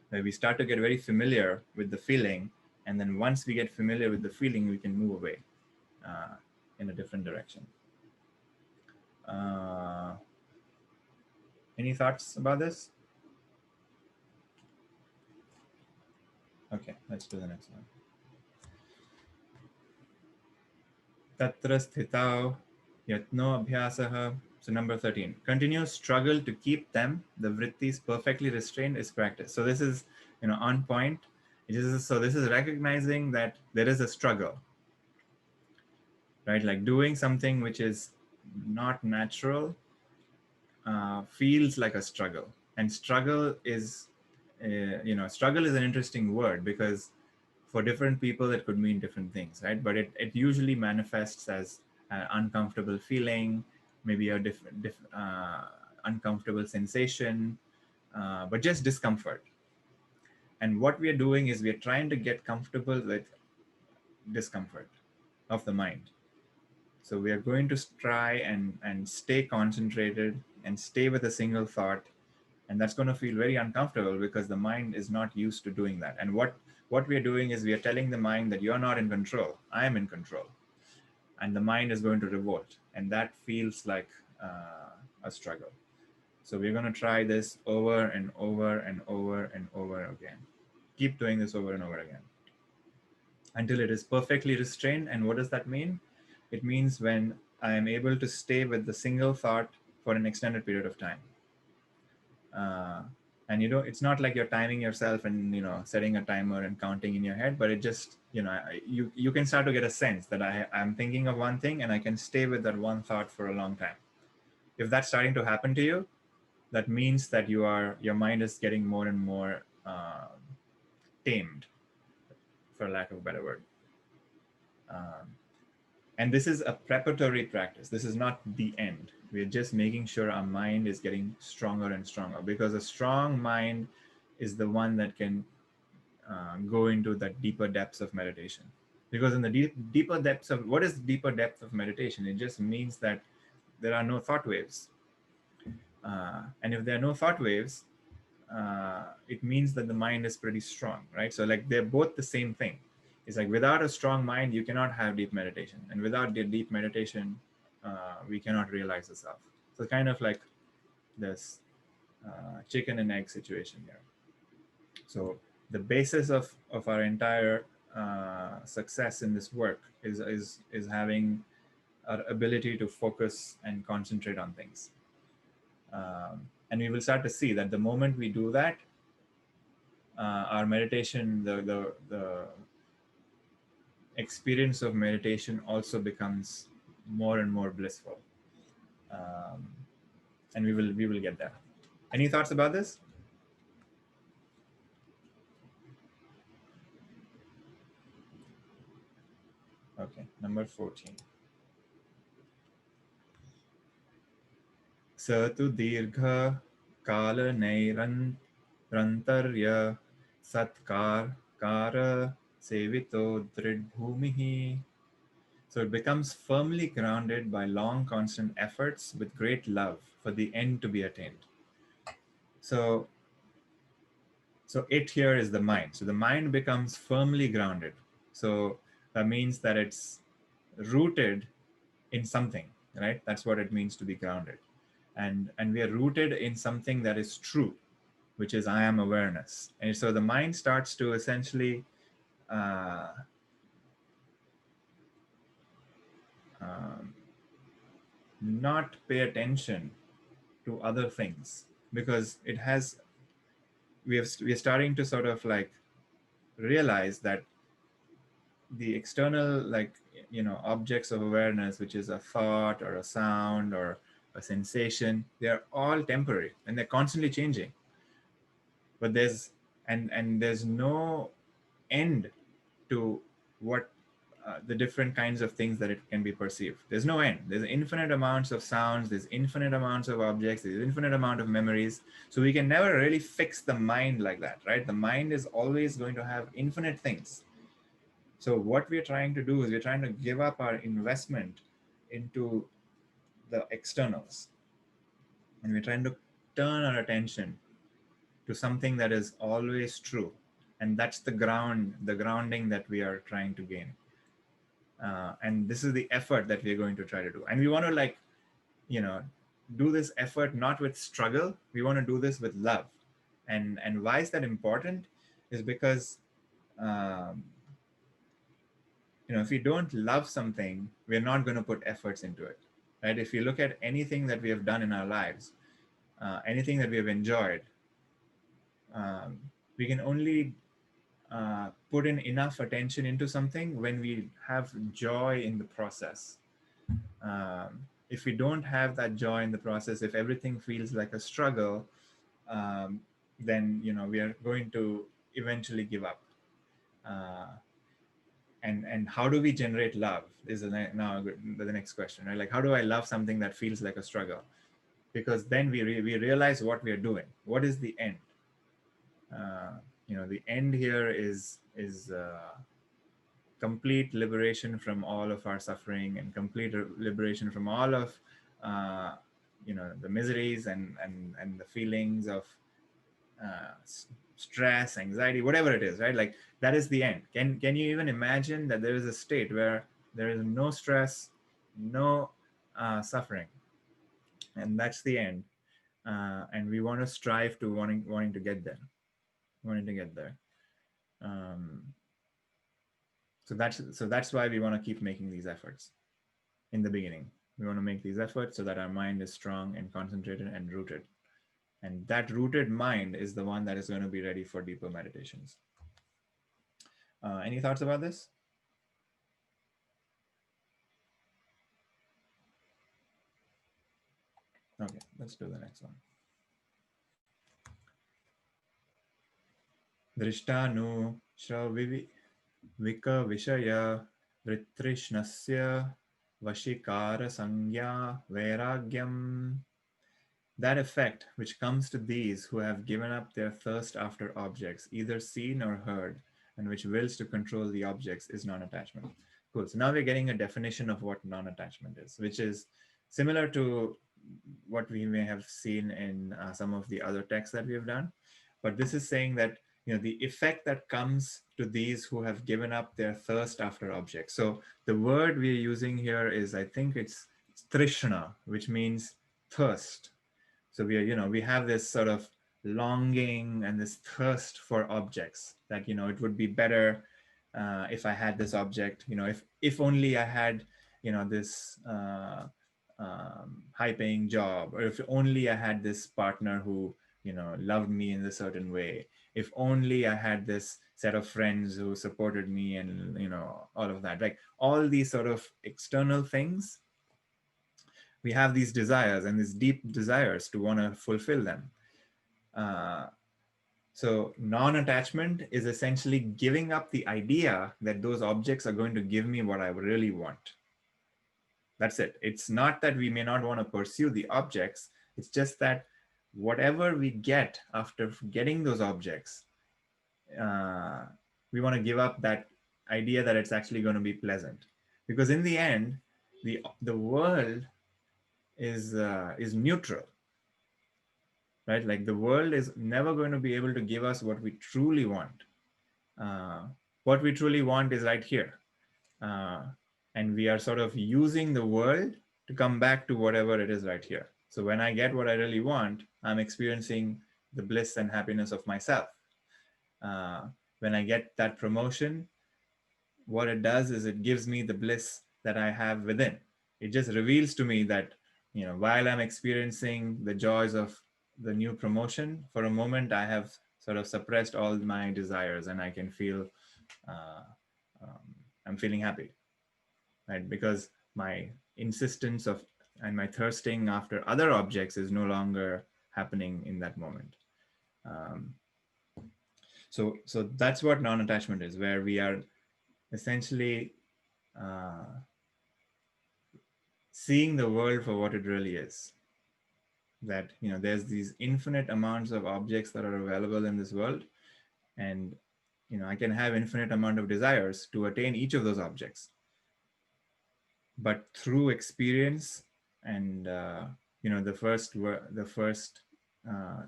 Where we start to get very familiar with the feeling, and then once we get familiar with the feeling, we can move away in a different direction. Any thoughts about this? Okay, let's do the next one. Tatra sthitau yatno abhyasaha. So number 13, continuous struggle to keep them, the vrittis, perfectly restrained is practice. So this is, on point. So this is recognizing that there is a struggle, right? Like doing something which is not natural feels like a struggle. And struggle is, struggle is an interesting word because for different people, it could mean different things, right? But it usually manifests as an uncomfortable feeling, maybe a uncomfortable sensation, but just discomfort. And what we are doing is we are trying to get comfortable with discomfort of the mind. So we are going to try and stay concentrated and stay with a single thought. And that's going to feel very uncomfortable because the mind is not used to doing that. And what we are doing is we are telling the mind that you're not in control. I am in control. And the mind is going to revolt. And that feels like a struggle. So we're going to try this over and over and over and over again. Keep doing this over and over again until it is perfectly restrained. And what does that mean? It means when I am able to stay with the single thought for an extended period of time. And it's not like you're timing yourself and setting a timer and counting in your head, but it just you can start to get a sense that I'm thinking of one thing and I can stay with that one thought for a long time. If that's starting to happen to you, that means that your mind is getting more and more tamed, for lack of a better word. And this is a preparatory practice. This is not the end. We're just making sure our mind is getting stronger and stronger, because a strong mind is the one that can go into the deeper depths of meditation. Because in the deeper depths of, what is the deeper depth of meditation? It just means that there are no thought waves. And if there are no thought waves, it means that the mind is pretty strong, right? So like they're both the same thing. It's like without a strong mind, you cannot have deep meditation. And without the deep meditation, we cannot realize the self. So kind of like this chicken and egg situation here. So the basis of our entire success in this work is having our ability to focus and concentrate on things. And we will start to see that the moment we do that, our meditation, the experience of meditation also becomes more and more blissful. And we will get there. Any thoughts about this? Okay, number 14. Satu dirgha kala nairantarya satkar kara sevito dridbhumihi. So it becomes firmly grounded by long constant efforts with great love for the end to be attained. So it here is the mind. So the mind becomes firmly grounded. So that means that it's rooted in something, right? That's what it means to be grounded. And we are rooted in something that is true, which is I am awareness. And so the mind starts to essentially not pay attention to other things, because we are starting to sort of like realize that the external, like objects of awareness, which is a thought or a sound or a sensation, they're all temporary and they're constantly changing. But there's no end to what the different kinds of things that it can be perceived. There's no end. There's infinite amounts of sounds, there's infinite amounts of objects, there's infinite amount of memories. So we can never really fix the mind like that, right? The mind is always going to have infinite things. So what we're trying to do is we're trying to give up our investment into the externals, and we're trying to turn our attention to something that is always true. And that's the grounding that we are trying to gain. And this is the effort that we're going to try to do. And we want to do this effort not with struggle. We want to do this with love. And why is that important? Is because if we don't love something, we're not going to put efforts into it, right? If you look at anything that we have done in our lives, anything that we have enjoyed, we can only put in enough attention into something when we have joy in the process. If we don't have that joy in the process, if everything feels like a struggle, then we are going to eventually give up. And how do we generate love is now the next question, right? Like, how do I love something that feels like a struggle? Because then we realize what we are doing. What is the end? The end here is complete liberation from all of our suffering, and complete liberation from all of the miseries and the feelings of stress, anxiety, whatever it is, right? Like, that is the end. Can you even imagine that there is a state where there is no stress, no suffering, and that's the end? and we want to strive to wanting to get there, wanting to get there. Um, so that's why we want to keep making these efforts in the beginning. We want to make these efforts so that our mind is strong and concentrated and rooted. And that rooted mind is the one that is going to be ready for deeper meditations. Any thoughts about this? Okay, let's do the next one. Drishtanu shravivi vika vishaya vritrishnasya vashikara sangya vairagyam. That effect which comes to these who have given up their thirst after objects, either seen or heard, and which wills to control the objects, is non-attachment. Cool. So now we're getting a definition of what non-attachment is, which is similar to what we may have seen in some of the other texts that we have done. But this is saying that the effect that comes to these who have given up their thirst after objects. So the word we're using here is, I think it's trishna, which means thirst. So we have this sort of longing and this thirst for objects that, it would be better if I had this object, if only I had, this high paying job, or if only I had this partner who, loved me in a certain way, if only I had this set of friends who supported me, and, all of that, like all these sort of external things. We have these desires and these deep desires to want to fulfill them. So non-attachment is essentially giving up the idea that those objects are going to give me what I really want. That's it. It's not that we may not want to pursue the objects. It's just that whatever we get after getting those objects, we want to give up that idea that it's actually going to be pleasant. Because in the end, the world is neutral, right? Like the world is never going to be able to give us what we truly want. What we truly want is right here, and we are sort of using the world to come back to whatever it is right here. So when I get what I really want, I'm experiencing the bliss and happiness of myself. When I get that promotion, what it does is it gives me the bliss that I have within. It just reveals to me that, while I'm experiencing the joys of the new promotion, for a moment I have sort of suppressed all my desires, and I can feel uh, I'm feeling happy, right? Because my insistence of and my thirsting after other objects is no longer happening in that moment. Um, so that's what non-attachment is, where we are essentially uh, seeing the world for what it really is. That there's these infinite amounts of objects that are available in this world, and I can have infinite amount of desires to attain each of those objects. But through experience and the first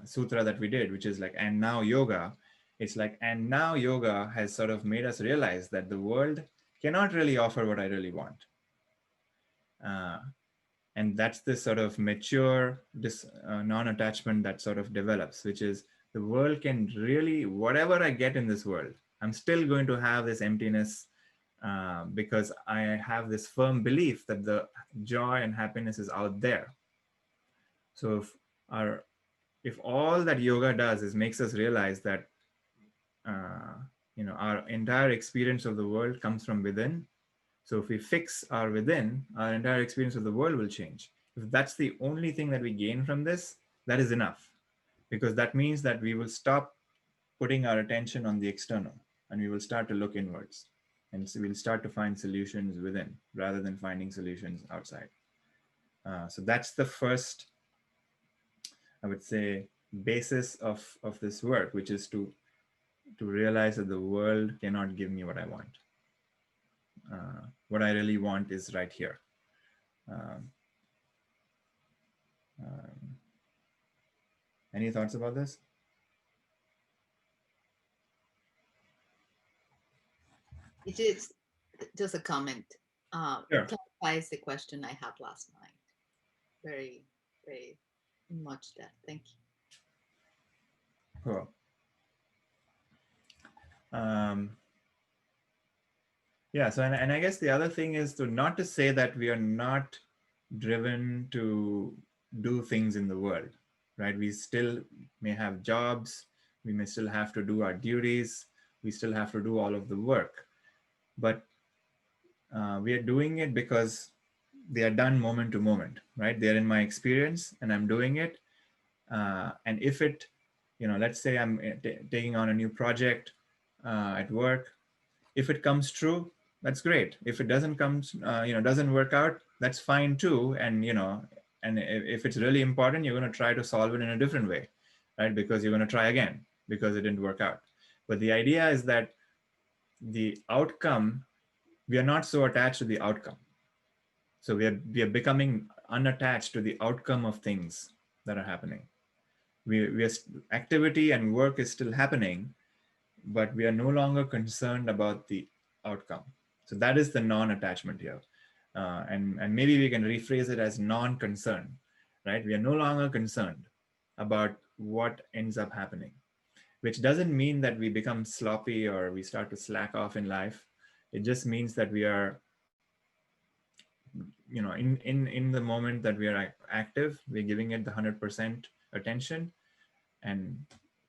sutra that we did, which is like, and now yoga, it's like, and now yoga has sort of made us realize that the world cannot really offer what I really want. And that's this sort of mature non-attachment that sort of develops, which is the world can really, whatever I get in this world, I'm still going to have this emptiness, because I have this firm belief that the joy and happiness is out there. So if all that yoga does is makes us realize that our entire experience of the world comes from within. So if we fix our within, our entire experience of the world will change. If that's the only thing that we gain from this, that is enough, because that means that we will stop putting our attention on the external, and we will start to look inwards, and so we'll start to find solutions within rather than finding solutions outside. So that's the first, I would say, basis of this work, which is to realize that the world cannot give me what I want. What I really want is right here. Um, um, any thoughts about this? It is just a comment. Sure. It clarifies the question I had last night. Very, very much that. Thank you. Cool. Yeah, so and I guess the other thing is to not to say that we are not driven to do things in the world, right? We still may have jobs, we may still have to do our duties, we still have to do all of the work, but we are doing it because they are done moment to moment, right? They're in my experience and I'm doing it. And if it, let's say I'm taking on a new project at work, if it comes true, that's great. If it doesn't come, doesn't work out, that's fine too. And, and if it's really important, you're going to try to solve it in a different way, right? Because you're going to try again because it didn't work out. But the idea is that the outcome, we are not so attached to the outcome. So we are becoming unattached to the outcome of things that are happening. Activity and work is still happening, but we are no longer concerned about the outcome. So that is the non-attachment here. And maybe we can rephrase it as non-concern, right? We are no longer concerned about what ends up happening, which doesn't mean that we become sloppy or we start to slack off in life. It just means that we are, in the moment that we are active, we're giving it the 100% attention. And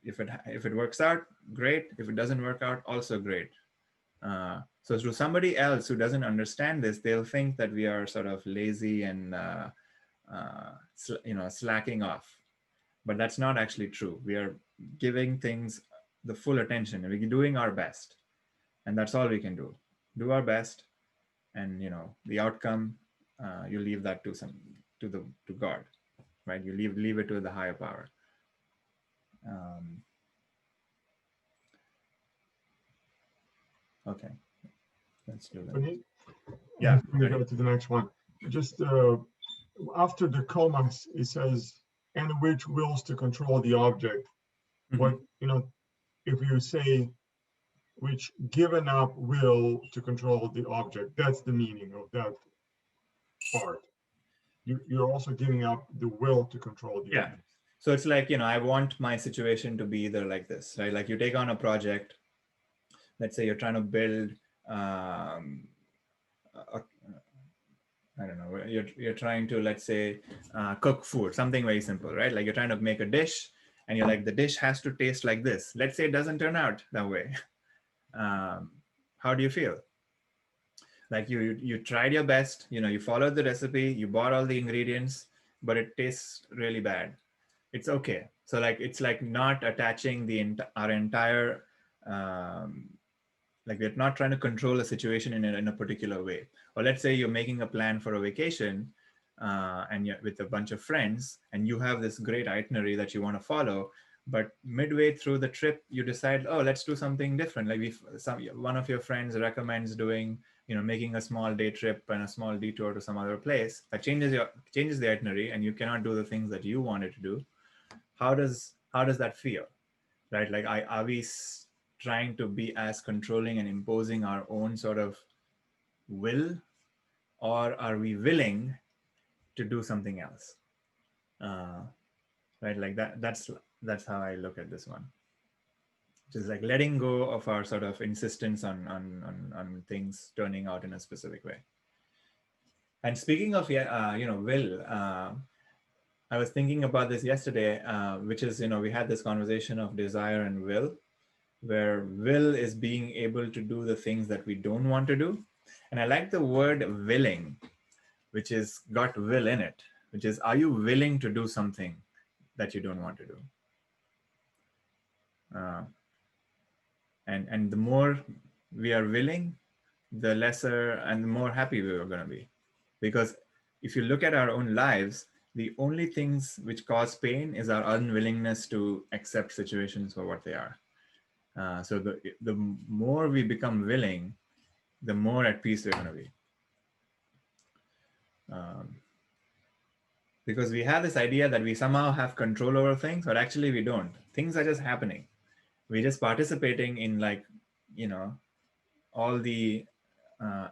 if it works out, great. If it doesn't work out, also great. So to somebody else who doesn't understand this, they'll think that we are sort of lazy and slacking off. But that's not actually true. We are giving things the full attention, and we're doing our best, and that's all we can do. Do our best, and the outcome, you leave that to God, right? You leave it to the higher power. Okay, let's do that. Yeah, we go to the next one. Just after the commas, it says, "and which wills to control the object." Mm-hmm. What if you say, "which given up will to control the object," that's the meaning of that part. You're also giving up the will to control the object. So it's like, I want my situation to be either like this, right? Like you take on a project, let's say you're trying to build, I don't know, you're trying to, let's say, cook food, something very simple, right? Like you're trying to make a dish and you're like, the dish has to taste like this. Let's say it doesn't turn out that way. How do you feel? Like you tried your best, you followed the recipe, you bought all the ingredients, but it tastes really bad. It's okay. So like, it's like not attaching our entire, like we're not trying to control a situation in a particular way. Or let's say you're making a plan for a vacation and you're with a bunch of friends and you have this great itinerary that you want to follow, but midway through the trip, you decide, oh, let's do something different. Like one of your friends recommends doing, making a small day trip and a small detour to some other place that changes the itinerary, and you cannot do the things that you wanted to do. How does that feel, right? Like, are we trying to be as controlling and imposing our own sort of will, or are we willing to do something else? Right, like that's how I look at this one. Just like letting go of our sort of insistence on things turning out in a specific way. And speaking of will, I was thinking about this yesterday, which is, we had this conversation of desire and will, where will is being able to do the things that we don't want to do. And I like the word willing, which is got will in it, which is, are you willing to do something that you don't want to do? And the more we are willing, the lesser and the more happy we are going to be. Because if you look at our own lives, the only things which cause pain is our unwillingness to accept situations for what they are. So the more we become willing, the more at peace we're going to be. Because we have this idea that we somehow have control over things, but actually we don't. Things are just happening. We're just participating in, like, all the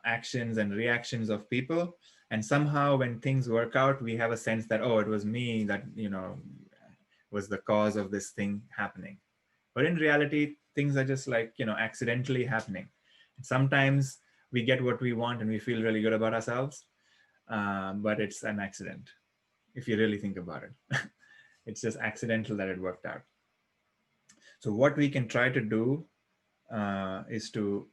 actions and reactions of people, And somehow when things work out, we have a sense that, oh, it was me that, was the cause of this thing happening. But in reality, things are just like, accidentally happening. Sometimes we get what we want and we feel really good about ourselves, but it's an accident if you really think about it. It's just accidental that it worked out. So what we can try to do is to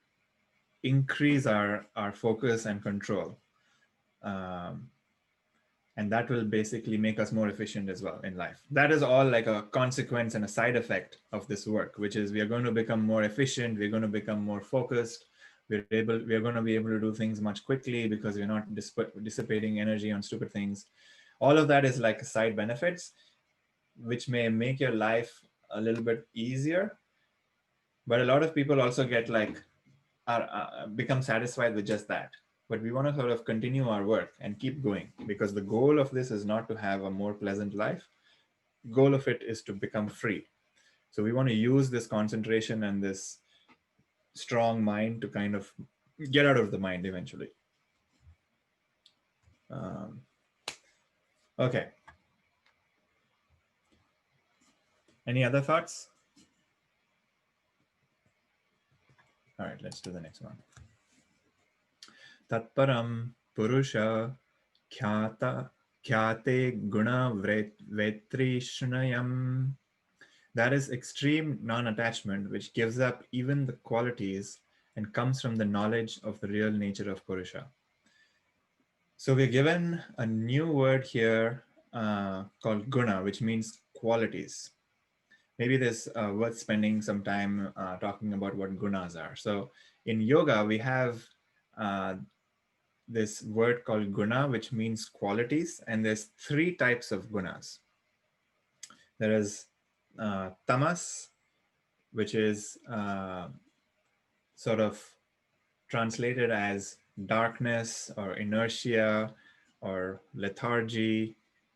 increase our focus and control. And that will basically make us more efficient as well in life. That is all like a consequence and a side effect of this work, which is we are going to become more efficient, we're going to become more focused, we are going to be able to do things much quickly because we're not dissipating energy on stupid things. All of that is like side benefits, which may make your life a little bit easier. But a lot of people also get like, become satisfied with just that. But we want to sort of continue our work and keep going, because the goal of this is not to have a more pleasant life. The goal of it is to become free. So we want to use this concentration and this strong mind to kind of get out of the mind eventually. Okay. Any other thoughts? All right, let's do the next one. Tatparam Purusha Khyate Guna Vetri Shnayam. That is extreme non-attachment, which gives up even the qualities and comes from the knowledge of the real nature of Purusha. So we're given a new word here called guna, which means qualities. Maybe there's worth spending some time talking about what gunas are. So in yoga, we have this word called guna, which means qualities, and there's 3 types of gunas. There is tamas, which is sort of translated as darkness or inertia or lethargy.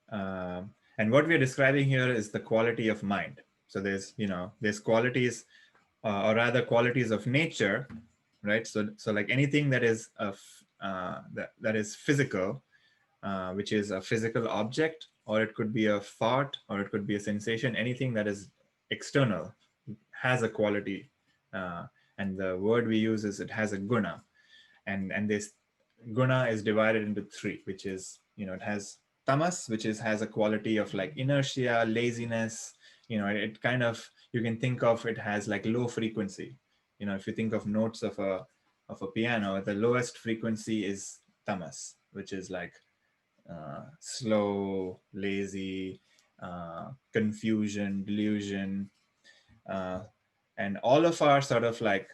And what we're describing here is the quality of mind. So there's qualities, or rather qualities of nature, right? So like anything that is that is physical, which is a physical object, or it could be a thought, or it could be a sensation. Anything that is external has a quality, and the word we use is it has a guna, and this guna is divided into 3, which is, it has tamas, which has a quality of like inertia, laziness. It kind of, you can think of it has like low frequency. If you think of notes of a piano, the lowest frequency is tamas, which is like slow, lazy, confusion, delusion, and all of our sort of like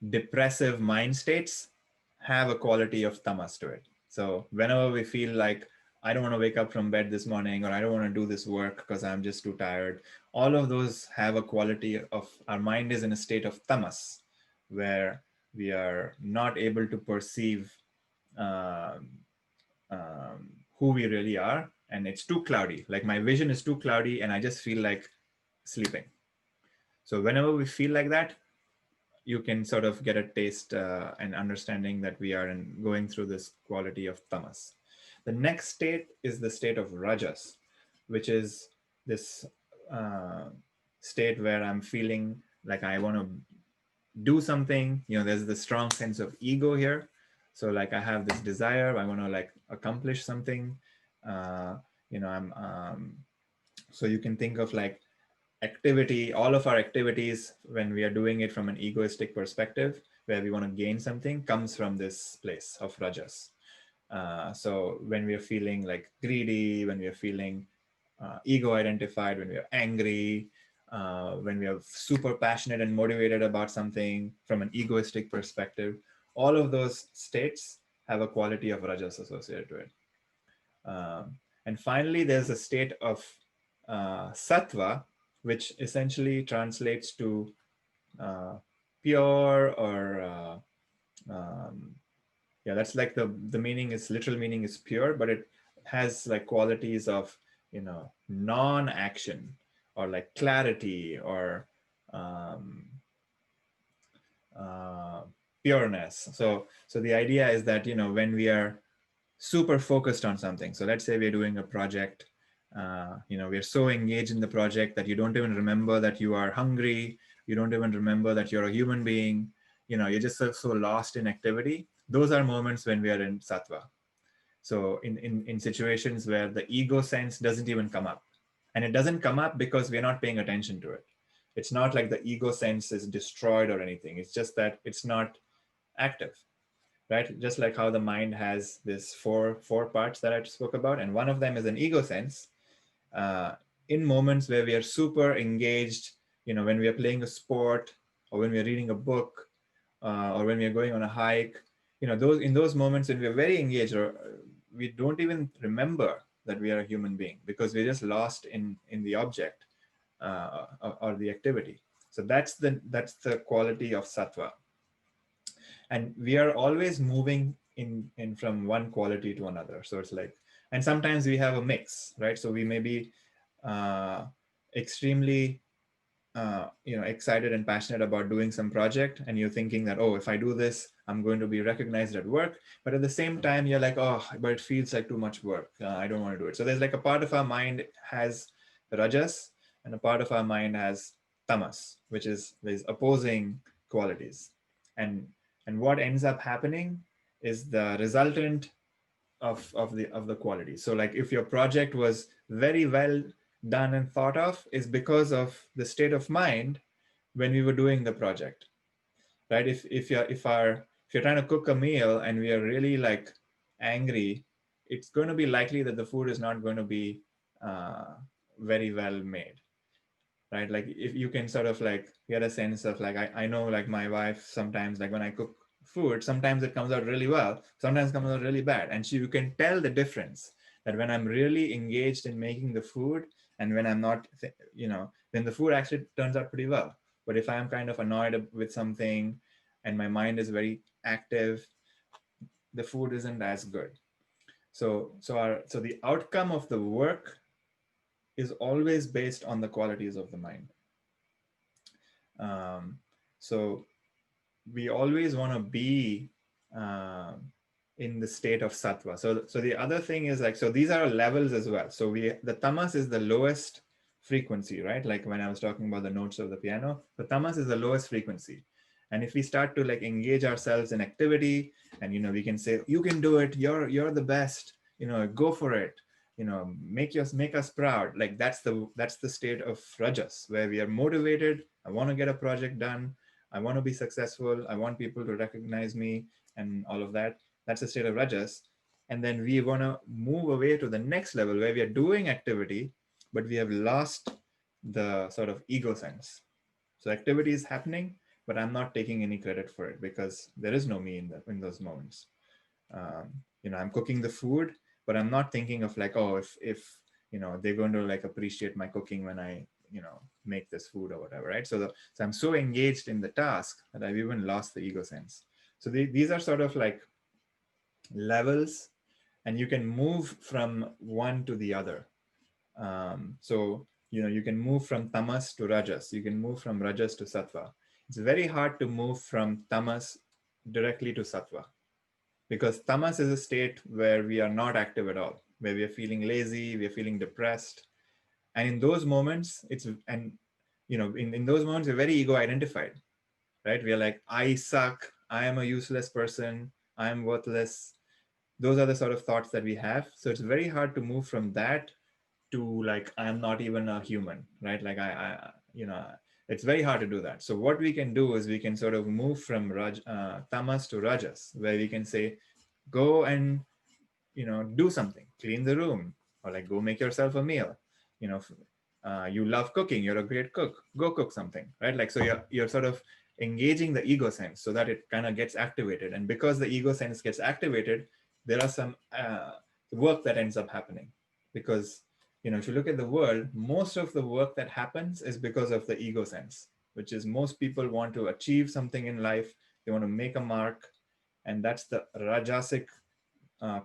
depressive mind states have a quality of tamas to it. So whenever we feel like, I don't want to wake up from bed this morning, or I don't want to do this work because I'm just too tired, all of those have a quality of, our mind is in a state of tamas, where we are not able to perceive who we really are, and it's too cloudy. Like my vision is too cloudy and I just feel like sleeping. So whenever we feel like that, you can sort of get a taste and understanding that we are going through this quality of tamas. The next state is the state of rajas, which is this state where I'm feeling like I want to do something. There's the strong sense of ego here. So like I have this desire, I want to like accomplish something. So you can think of like activity, all of our activities, when we are doing it from an egoistic perspective, where we want to gain something, comes from this place of rajas. So when we are feeling like greedy, when we are feeling ego identified, when we are angry, when we are super passionate and motivated about something from an egoistic perspective, all of those states have a quality of rajas associated to it. And finally, there's a state of sattva, which essentially translates to pure, or yeah, that's like the meaning is, literal meaning is pure, but it has like qualities of non-action, or like clarity, or pureness. So the idea is that, when we are super focused on something, so let's say we're doing a project, we're so engaged in the project that you don't even remember that you are hungry, you don't even remember that you're a human being, you're just so lost in activity. Those are moments when we are in sattva. So in situations where the ego sense doesn't even come up, and it doesn't come up because we're not paying attention to it. It's not like the ego sense is destroyed or anything. It's just that it's not active, right? Just like how the mind has this four parts that I spoke about, and one of them is an ego sense. Uh, in moments where we are super engaged, when we are playing a sport, or when we are reading a book, or when we are going on a hike, those moments when we are very engaged, or we don't even remember that we are a human being because we're just lost in the object, or the activity. So that's the quality of sattva. And we are always moving in from one quality to another. So it's like, and sometimes we have a mix, right? So we may be extremely excited and passionate about doing some project, and you're thinking that, oh, if I do this, I'm going to be recognized at work. But at the same time, you're like, oh, but it feels like too much work. I don't want to do it. So there's like a part of our mind has rajas, and a part of our mind has tamas, which is these opposing qualities. And what ends up happening is the resultant of the quality. So like if your project was very well done and thought of, is because of the state of mind when we were doing the project, right? If you're trying to cook a meal and we are really like angry, it's going to be likely that the food is not going to be very well made, right? Like if you can sort of like get a sense of like, I know like my wife sometimes, like when I cook food, sometimes it comes out really well, sometimes it comes out really bad. And you can tell the difference, that when I'm really engaged in making the food and when I'm not, then the food actually turns out pretty well. But if I'm kind of annoyed with something and my mind is very active, the food isn't as good. So the outcome of the work is always based on the qualities of the mind. Um, so we always want to be in the state of sattva. So the other thing is like, so these are levels as well. So the tamas is the lowest frequency, right? Like when I was talking about the notes of the piano, the tamas is the lowest frequency. And if we start to like engage ourselves in activity, and we can say, you can do it, you're the best, go for it, make us proud. Like that's the state of rajas, where we are motivated. I want to get a project done, I want to be successful, I want people to recognize me, and all of that. That's the state of rajas. And then we want to move away to the next level where we are doing activity, but we have lost the sort of ego sense. So activity is happening, but I'm not taking any credit for it because there is no me in those moments. I'm cooking the food, but I'm not thinking of like, oh, if they're going to like appreciate my cooking when I make this food or whatever, right? So I'm so engaged in the task that I've even lost the ego sense. So these are sort of like levels, and you can move from one to the other. So you can move from tamas to rajas, you can move from rajas to sattva. It's very hard to move from tamas directly to sattva, because tamas is a state where we are not active at all, where we are feeling lazy, we are feeling depressed. And in those moments, in those moments, we're very ego identified, right? We are like, I suck, I am a useless person, I am worthless. Those are the sort of thoughts that we have. So it's very hard to move from that to like, I'm not even a human, right? Like it's very hard to do that. So what we can do is we can sort of move from tamas to rajas, where we can say, go and do something, clean the room, or like go make yourself a meal. You love cooking, you're a great cook, go cook something, right? Like, so you're sort of engaging the ego sense so that it kind of gets activated. And because the ego sense gets activated, there are some work that ends up happening. Because if you look at the world, most of the work that happens is because of the ego sense, which is most people want to achieve something in life, they want to make a mark, and that's the rajasic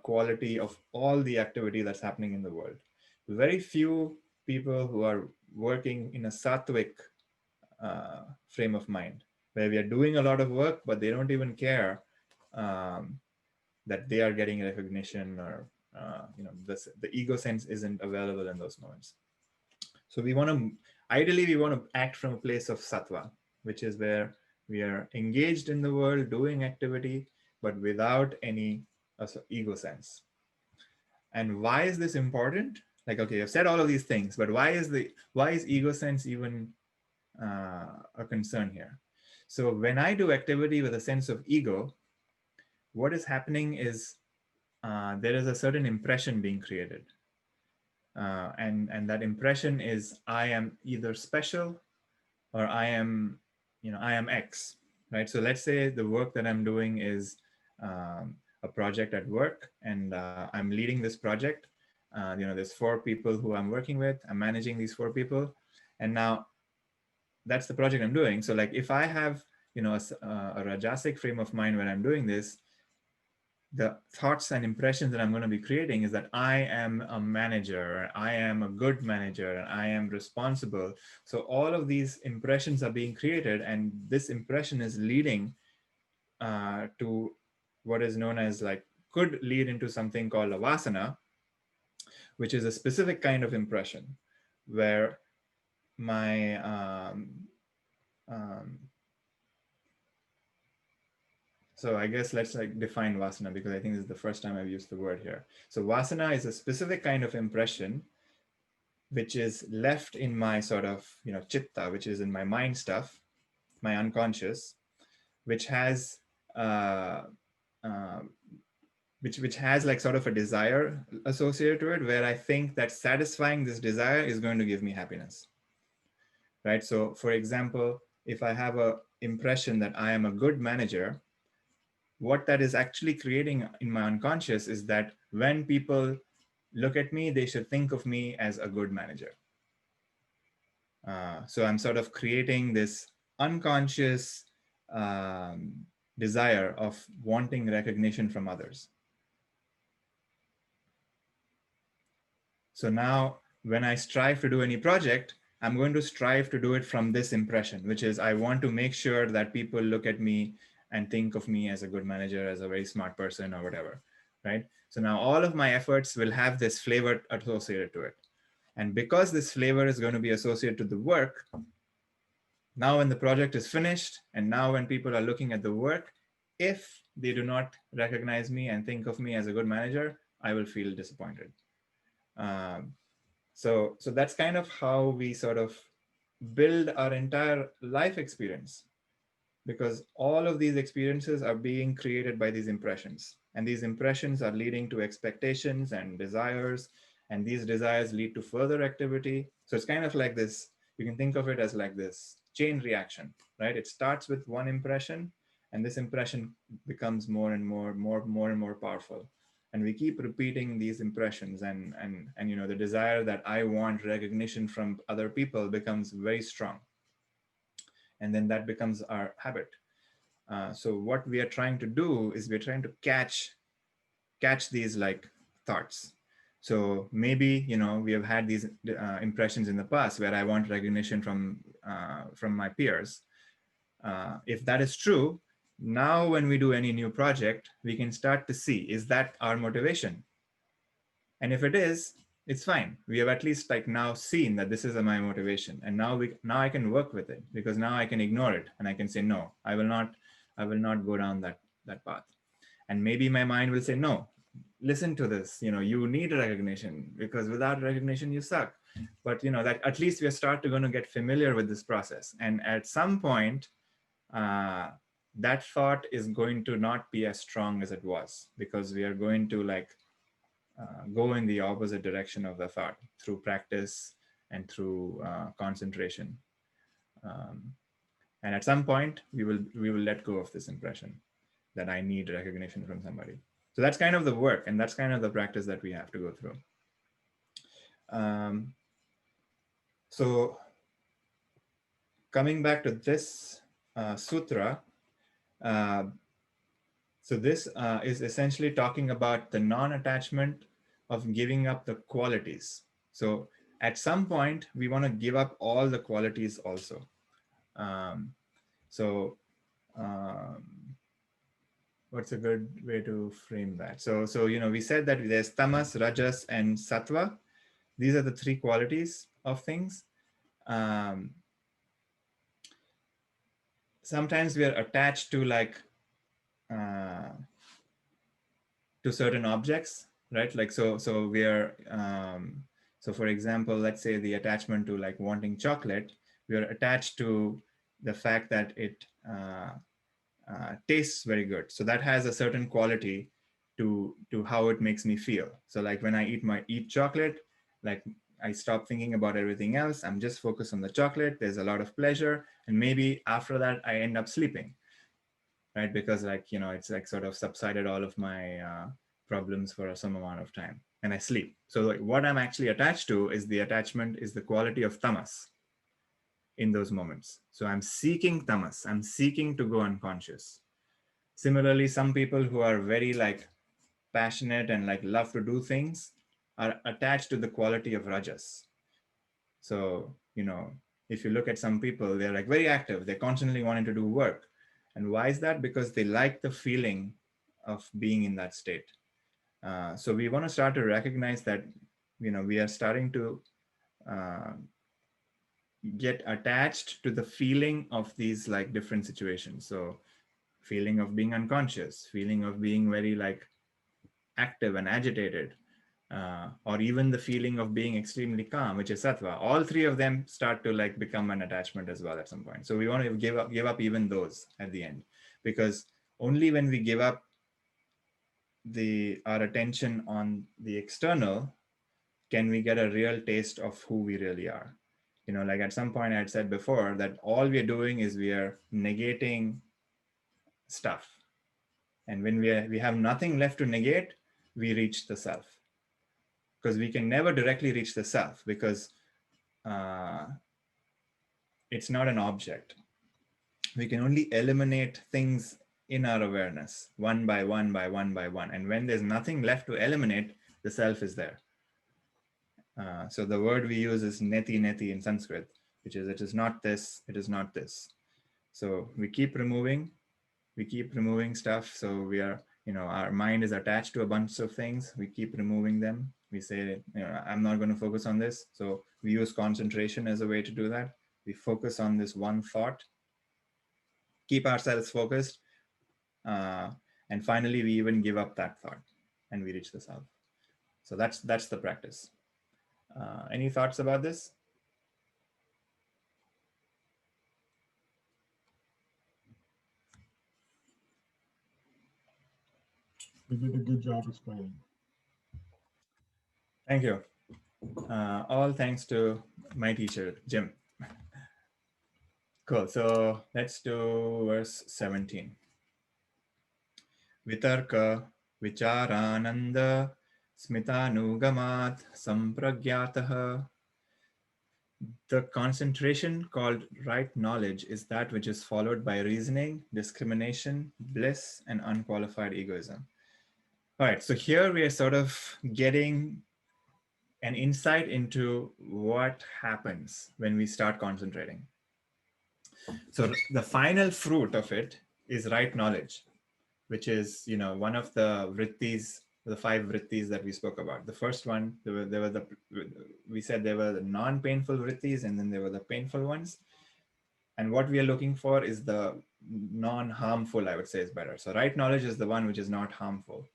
quality of all the activity that's happening in the world. Very few people who are working in a sattvic frame of mind. where we are doing a lot of work, but they don't even care um, that they are getting recognition, or the ego sense isn't available in those moments. So we want to, ideally, we want to act from a place of sattva, which is where we are engaged in the world, doing activity, but without any ego sense. And why is this important? Like, okay, I've said all of these things, but why is ego sense even a concern here? So when I do activity with a sense of ego, what is happening is there is a certain impression being created. And that impression is I am either special or I am, I am X, right? So let's say the work that I'm doing is a project at work, and I'm leading this project. There's 4 people who I'm working with. I'm managing these 4 people, and now that's the project I'm doing. So like if I have, a rajasic frame of mind when I'm doing this, the thoughts and impressions that I'm going to be creating is that I am a manager, I am a good manager, and I am responsible. So all of these impressions are being created, and this impression is leading to what is known as, like, could lead into something called a vasana, which is a specific kind of impression where my so I guess let's like define vasana, because I think this is the first time I've used the word here. So vasana is a specific kind of impression which is left in my sort of, chitta, which is in my mind stuff, my unconscious, which has uh, which has like sort of a desire associated to it, where I think that satisfying this desire is going to give me happiness, right? So for example, if I have a impression that I am a good manager, what that is actually creating in my unconscious is that when people look at me, they should think of me as a good manager. So I'm sort of creating this unconscious desire of wanting recognition from others. So now when I strive to do any project, I'm going to strive to do it from this impression, which is I want to make sure that people look at me and think of me as a good manager, as a very smart person, or whatever, right? So now all of my efforts will have this flavor associated to it. And because this flavor is going to be associated to the work, now when the project is finished, and now when people are looking at the work, if they do not recognize me and think of me as a good manager, I will feel disappointed. So that's kind of how we sort of build our entire life experience, because all of these experiences are being created by these impressions, and these impressions are leading to expectations and desires, and these desires lead to further activity. So it's kind of like this, you can think of it as like this chain reaction, right? It starts with one impression, and this impression becomes more and more powerful, and we keep repeating these impressions, and the desire that I want recognition from other people becomes very strong, and then that becomes our habit. So what we are trying to do is we're trying to catch these like thoughts. So maybe we have had these impressions in the past where I want recognition from my peers. If that is true, now when we do any new project, we can start to see, is that our motivation? And if it is, it's fine. We have at least like now seen that this is my motivation, and now I can work with it, because now I can ignore it and I can say, no, I will not go down that path. And maybe my mind will say, no, listen to this, you need recognition, because without recognition you suck. But that at least we are going to get familiar with this process, and at some point that thought is going to not be as strong as it was, because we are going to like go in the opposite direction of the thought through practice and through concentration. And at some point, we will let go of this impression that I need recognition from somebody. So that's kind of the work, and that's kind of the practice that we have to go through. So coming back to this sutra, so this is essentially talking about the non-attachment of giving up the qualities. So at some point, we want to give up all the qualities also. So um, what's a good way to frame that? So we said that there's tamas, rajas, and sattva. These are the three qualities of things. Um, sometimes we are attached to uh, to certain objects, right? Like so we are so for example, let's say the attachment to like wanting chocolate, we are attached to the fact that it tastes very good. So that has a certain quality to how it makes me feel. So like when I eat chocolate, like I stop thinking about everything else. I'm just focused on the chocolate. There's a lot of pleasure, and maybe after that I end up sleeping, right? Because like it's like sort of subsided all of my problems for some amount of time, and I sleep. So like what I'm actually attached to is the quality of tamas in those moments. So I'm seeking tamas. I'm seeking to go unconscious. Similarly, some people who are very like passionate and like love to do things are attached to the quality of rajas. So, if you look at some people, they're like very active. They're constantly wanting to do work. And why is that? Because they like the feeling of being in that state. So we want to start to recognize that, we are starting to uh, get attached to the feeling of these like different situations. So feeling of being unconscious, feeling of being very like active and agitated, or even the feeling of being extremely calm, which is sattva. All three of them start to like become an attachment as well at some point. So we want to give up even those at the end, because only when we give up our attention on the external can we get a real taste of who we really are. Like at some point I had said before that all we are doing is we are negating stuff, and when we have nothing left to negate, we reach the self. Because we can never directly reach the self, because uh, it's not an object. We can only eliminate things in our awareness one by one by one by one, and when there's nothing left to eliminate, the self is there. So the word we use is neti neti in Sanskrit, which is it is not this, it is not this. So we keep removing stuff. So we are, our mind is attached to a bunch of things. We keep removing them. We say, I'm not going to focus on this. So we use concentration as a way to do that. We focus on this one thought, keep ourselves focused. And finally, we even give up that thought and we reach the self. So that's the practice. Any thoughts about this? You did a good job explaining. Thank you. All thanks to my teacher, Jim. Cool. So let's do verse 17. Vitarka vicharananda smitanugamat sampragyatah. The concentration called right knowledge is that which is followed by reasoning, discrimination, bliss, and unqualified egoism. All right, so here we are sort of getting an insight into what happens when we start concentrating. So the final fruit of it is right knowledge, which is, one of the vrittis, the 5 vrittis that we spoke about. The first one, we said there were the non-painful vrittis, and then there were the painful ones. And what we are looking for is the non-harmful, I would say is better. So right knowledge is the one which is not harmful.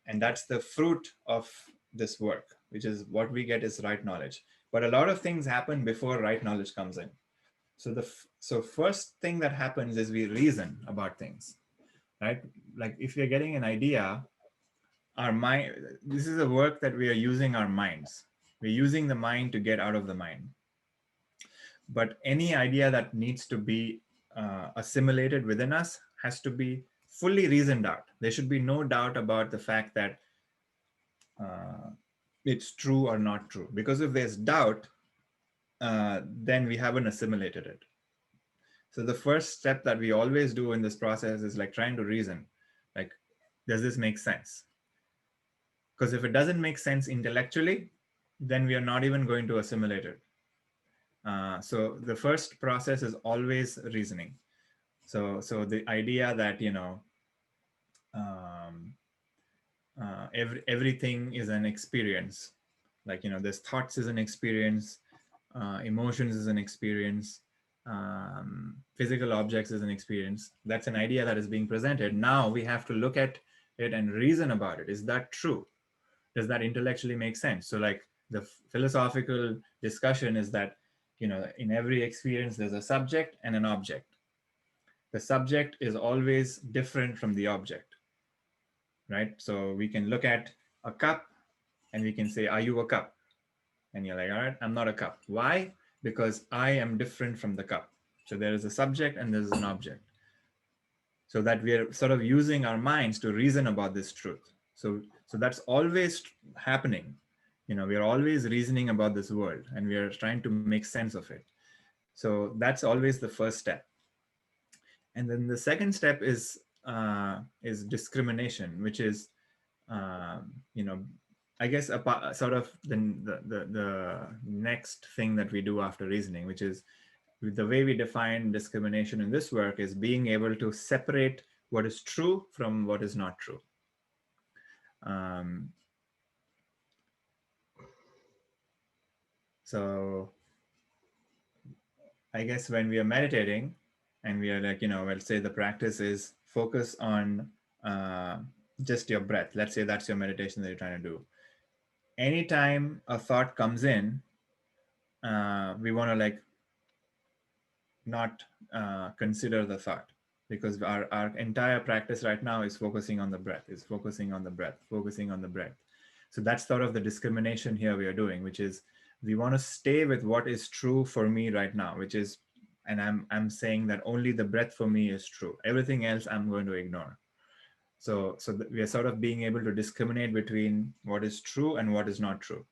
And that's the fruit of this work, which is what we get is right knowledge. But a lot of things happen before right knowledge comes in. So first thing that happens is we reason about things, right? Like if you're getting an idea, our mind, this is a work that we are using our minds. We're using the mind to get out of the mind. But any idea that needs to be assimilated within us has to be fully reasoned out. There should be no doubt about the fact that it's true or not true. Because if there's doubt, then we haven't assimilated it. So the first step that we always do in this process is like trying to reason, like, does this make sense? Because if it doesn't make sense intellectually, then we are not even going to assimilate it. So the first process is always reasoning. So the idea that, um, everything is an experience, like, there's thoughts is an experience, emotions is an experience, physical objects is an experience. That's an idea that is being presented. Now we have to look at it and reason about it. Is that true? Does that intellectually make sense? So like the philosophical discussion is that, in every experience there's a subject and an object. The subject is always different from the object, right? So we can look at a cup and we can say, are you a cup? And you're like, all right, I'm not a cup. Why? Because I am different from the cup. So there is a subject and there's an object. So that we are sort of using our minds to reason about this truth. So that's always happening. We are always reasoning about this world and we are trying to make sense of it. So that's always the first step. And then the second step is discrimination, which is, you know, I guess sort of the next thing that we do after reasoning, which is the way we define discrimination in this work is being able to separate what is true from what is not true. So I guess when we are meditating and we are like, let's say the practice is focus on just your breath. Let's say that's your meditation that you're trying to do. Anytime a thought comes in, we want to like not consider the thought, because our entire practice right now is focusing on the breath, focusing on the breath. So that's sort of the discrimination here we are doing, which is we want to stay with what is true for me right now, which is, and I'm saying that only the breath for me is true. Everything else I'm going to ignore. So we are sort of being able to discriminate between what is true and what is not true.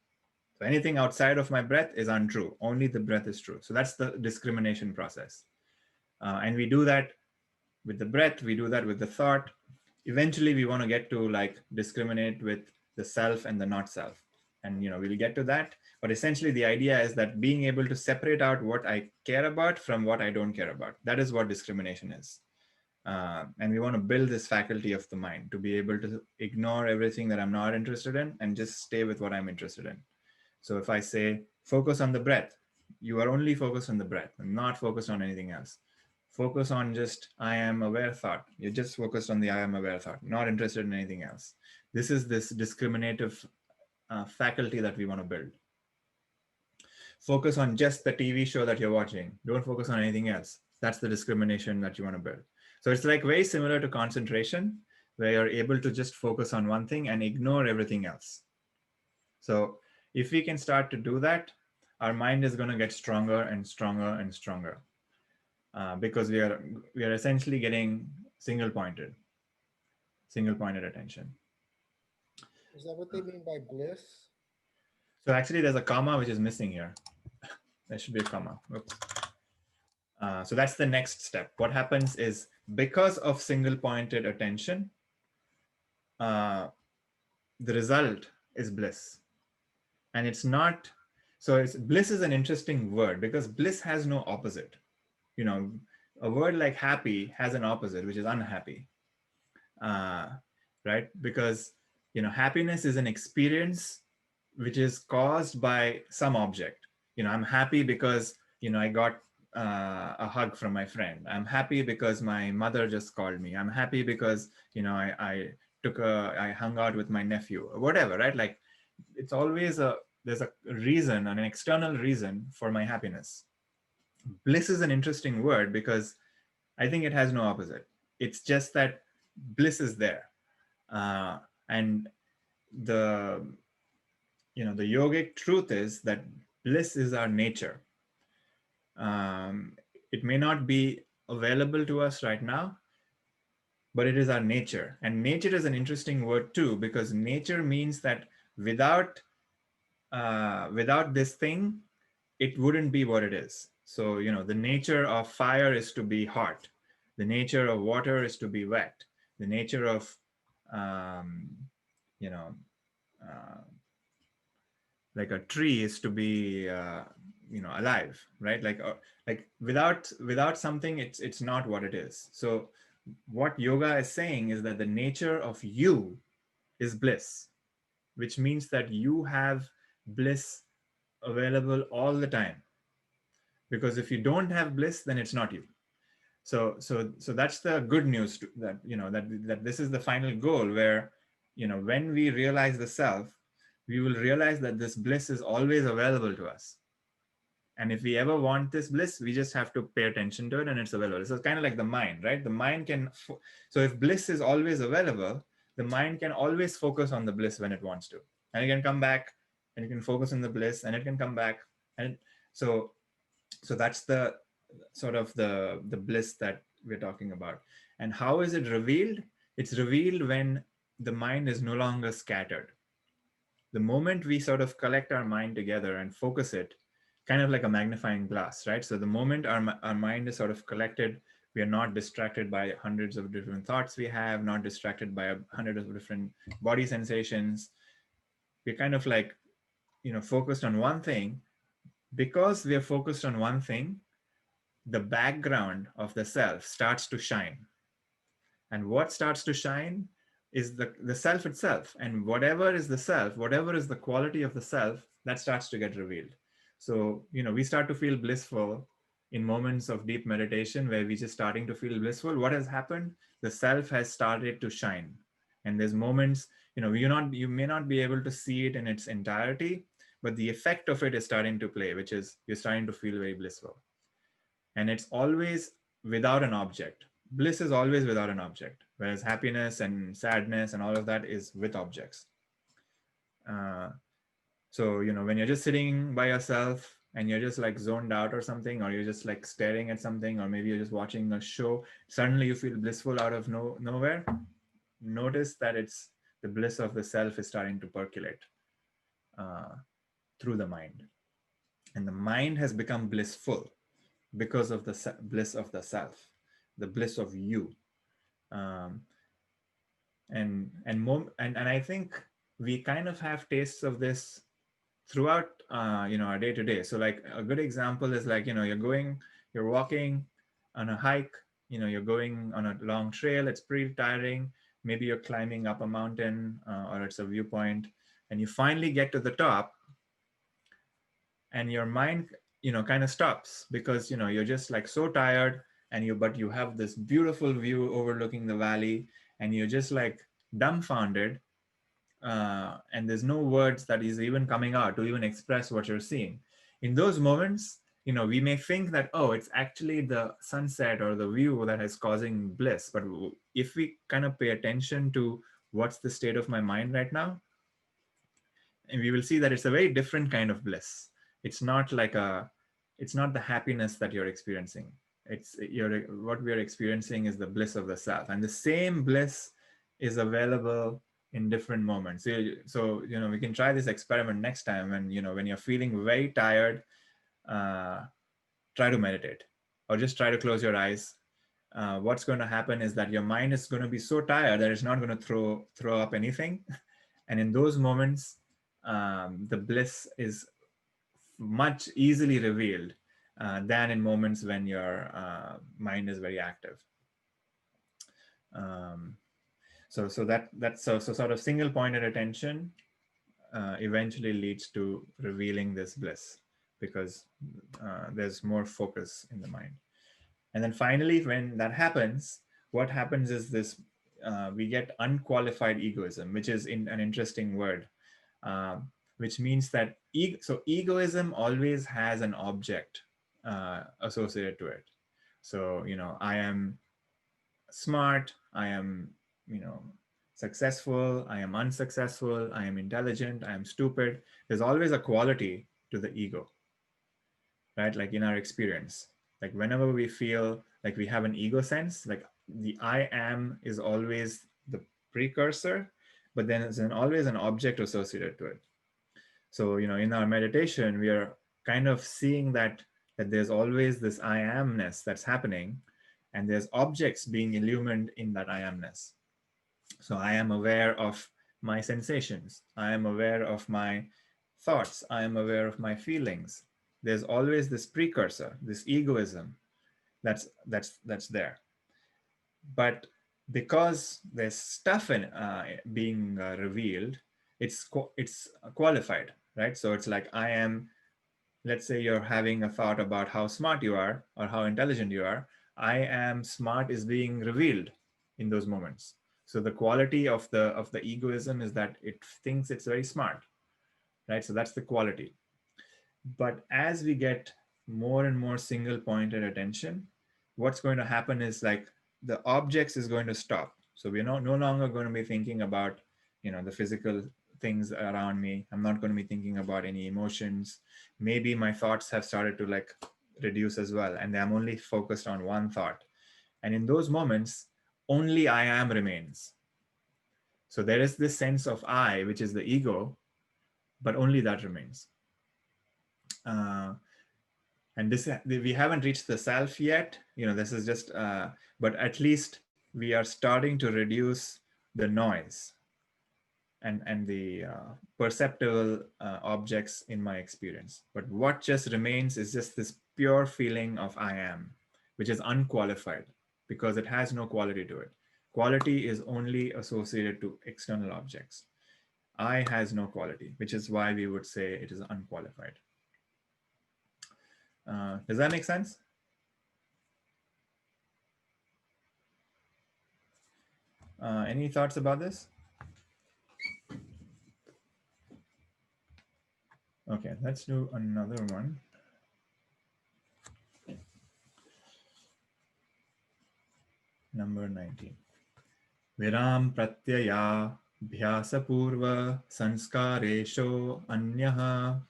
So anything outside of my breath is untrue. Only the breath is true. So that's the discrimination process. And we do that with the breath. We do that with the thought. Eventually, we want to get to like discriminate with the self and the not self. And we'll get to that. But essentially, the idea is that being able to separate out what I care about from what I don't care about. That is what discrimination is. And we want to build this faculty of the mind to be able to ignore everything that I'm not interested in and just stay with what I'm interested in. So if I say, focus on the breath, you are only focused on the breath and not focused on anything else. Focus on just I am aware thought. You're just focused on the I am aware thought, not interested in anything else. This is this discriminative faculty that we want to build. Focus on just the TV show that you're watching. Don't focus on anything else. That's the discrimination that you want to build. So it's like very similar to concentration, where you're able to just focus on one thing and ignore everything else. So if we can start to do that, our mind is going to get stronger and stronger and stronger, because we are essentially getting single-pointed attention. Is that what they mean by bliss? So actually, there's a comma which is missing here. There should be a comma. Oops. So that's the next step. What happens is, because of single-pointed attention, the result is bliss. And it's not, so bliss is an interesting word because bliss has no opposite. A word like happy has an opposite, which is unhappy, right? Because, happiness is an experience which is caused by some object. I'm happy because, I got a hug from my friend. I'm happy because my mother just called me. I'm happy because, I hung out with my nephew or whatever, right? Like, it's always there's a reason, an external reason for my happiness. Bliss is an interesting word because I think it has no opposite. It's just that bliss is there. And the yogic truth is that bliss is our nature. It may not be available to us right now, but it is our nature. And nature is an interesting word too, because nature means that without this thing, it wouldn't be what it is. So, the nature of fire is to be hot. The nature of water is to be wet. The nature of, like a tree is to be, alive, right? Like without something, it's not what it is. So what yoga is saying is that the nature of you is bliss, which means that you have bliss available all the time. Because if you don't have bliss, then it's not you. So that's the good news, that that this is the final goal, where when we realize the self, we will realize that this bliss is always available to us. And if we ever want this bliss, we just have to pay attention to it, and it's available. So it's kind of like the mind, right? The mind can so if bliss is always available, the mind can always focus on the bliss when it wants to, and it can come back, and you can focus on the bliss, and it can come back. And so that's the sort of the bliss that we're talking about. And how is it revealed? It's revealed when the mind is no longer scattered. The moment we sort of collect our mind together and focus it, kind of like a magnifying glass, right? So the moment our mind is sort of collected, we are not distracted by hundreds of different thoughts we have, not distracted by hundreds of different body sensations. We're kind of like focused on one thing. Because we are focused on one thing, the background of the self starts to shine. And what starts to shine is the self itself. And whatever is the self, whatever is the quality of the self, that starts to get revealed. So, we start to feel blissful in moments of deep meditation where we're just starting to feel blissful. What has happened? The self has started to shine. And there's moments, you may not be able to see it in its entirety, but the effect of it is starting to play, which is you're starting to feel very blissful. And it's always without an object. Bliss is always without an object, whereas happiness and sadness and all of that is with objects. So when you're just sitting by yourself and you're just like zoned out or something, or you're just like staring at something, or maybe you're just watching a show, suddenly you feel blissful out of nowhere. Notice that it's the bliss of the self is starting to percolate through the mind, and the mind has become blissful because of the bliss of the self, the bliss of you. Um, and I think we kind of have tastes of this throughout our day to day. So like a good example is like you're walking on a hike, you're going on a long trail. It's pretty tiring. Maybe you're climbing up a mountain, or it's a viewpoint, and you finally get to the top, and your mind kind of stops, because you're just like so tired, but you have this beautiful view overlooking the valley, and you're just like dumbfounded, and there's no words that is even coming out to even express what you're seeing. In those moments, we may think that, oh, it's actually the sunset or the view that is causing bliss. But if we kind of pay attention to what's the state of my mind right now, and we will see that it's a very different kind of bliss. It's not the happiness that you're experiencing. What we are experiencing is the bliss of the self, and the same bliss is available in different moments. So we can try this experiment next time when you're feeling very tired. Try to meditate, or just try to close your eyes. What's going to happen is that your mind is going to be so tired that it's not going to throw up anything. And in those moments, the bliss is much easily revealed than in moments when your mind is very active. So sort of single pointed attention eventually leads to revealing this bliss, because there's more focus in the mind. And then finally, when that happens, what happens is this: we get unqualified egoism, which is an interesting word, which means that egoism always has an object associated to it. So I am smart, I am successful, I am unsuccessful, I am intelligent, I am stupid. There's always a quality to the ego, right? Like in our experience, like whenever we feel like we have an ego sense, like the I am is always the precursor, but then there's always an object associated to it. So in our meditation, we are kind of seeing that there's always this I amness that's happening, and there's objects being illumined in that I amness. So I am aware of my sensations, I am aware of my thoughts, I am aware of my feelings, there's always this precursor, this egoism that's there. But because there's stuff in being revealed, it's qualified, right? So it's like I am, let's say you're having a thought about how smart you are or how intelligent you are. I am smart is being revealed in those moments. So the quality of the egoism is that it thinks it's very smart, right? So that's the quality. But as we get more and more single pointed attention, what's going to happen is like the objects is going to stop. So we're no longer going to be thinking about, the physical things around me. I'm not going to be thinking about any emotions. Maybe my thoughts have started to like reduce as well. And I'm only focused on one thought. And in those moments, only I am remains. So there is this sense of I, which is the ego, but only that remains. And this, we haven't reached the self yet. This is just, but at least we are starting to reduce the noise and the perceptible objects in my experience. But what just remains is just this pure feeling of I am, which is unqualified because it has no quality to it. Quality is only associated to external objects. I has no quality, which is why we would say it is unqualified. Does that make sense? Any thoughts about this? Okay, let's do another one. Number 19. Viram pratyaya bhyasa purva sanskaresho anyaha.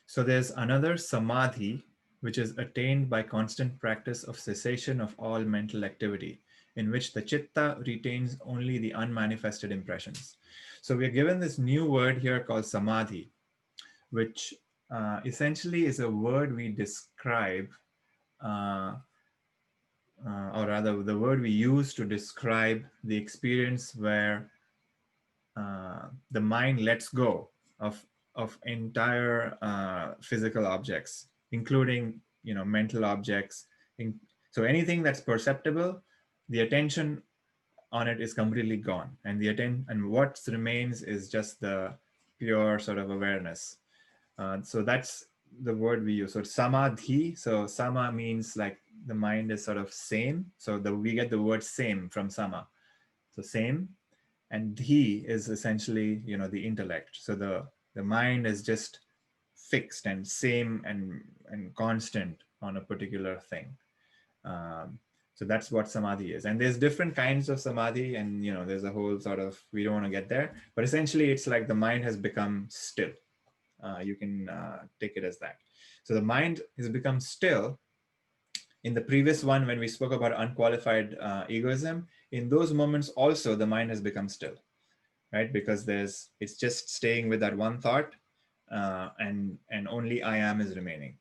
So there's another samadhi, which is attained by constant practice of cessation of all mental activity, in which the chitta retains only the unmanifested impressions. So we're given this new word here called samadhi, which essentially is a word we describe, or rather the word we use to describe the experience where the mind lets go of entire physical objects, including mental objects. So anything that's perceptible, the attention on it is completely gone, and and what remains is just the pure sort of awareness. So that's the word we use. So samadhi. So sama means like the mind is sort of same. So we get the word same from sama. So same, and dhi is essentially the intellect. So the mind is just fixed and same and constant on a particular thing. So that's what samadhi is. And there's different kinds of samadhi, and there's a whole sort of, we don't want to get there, but essentially it's like the mind has become still. You can take it as that. So the mind has become still. In the previous one, when we spoke about unqualified egoism, in those moments also the mind has become still, right? Because it's just staying with that one thought, and only I am is remaining.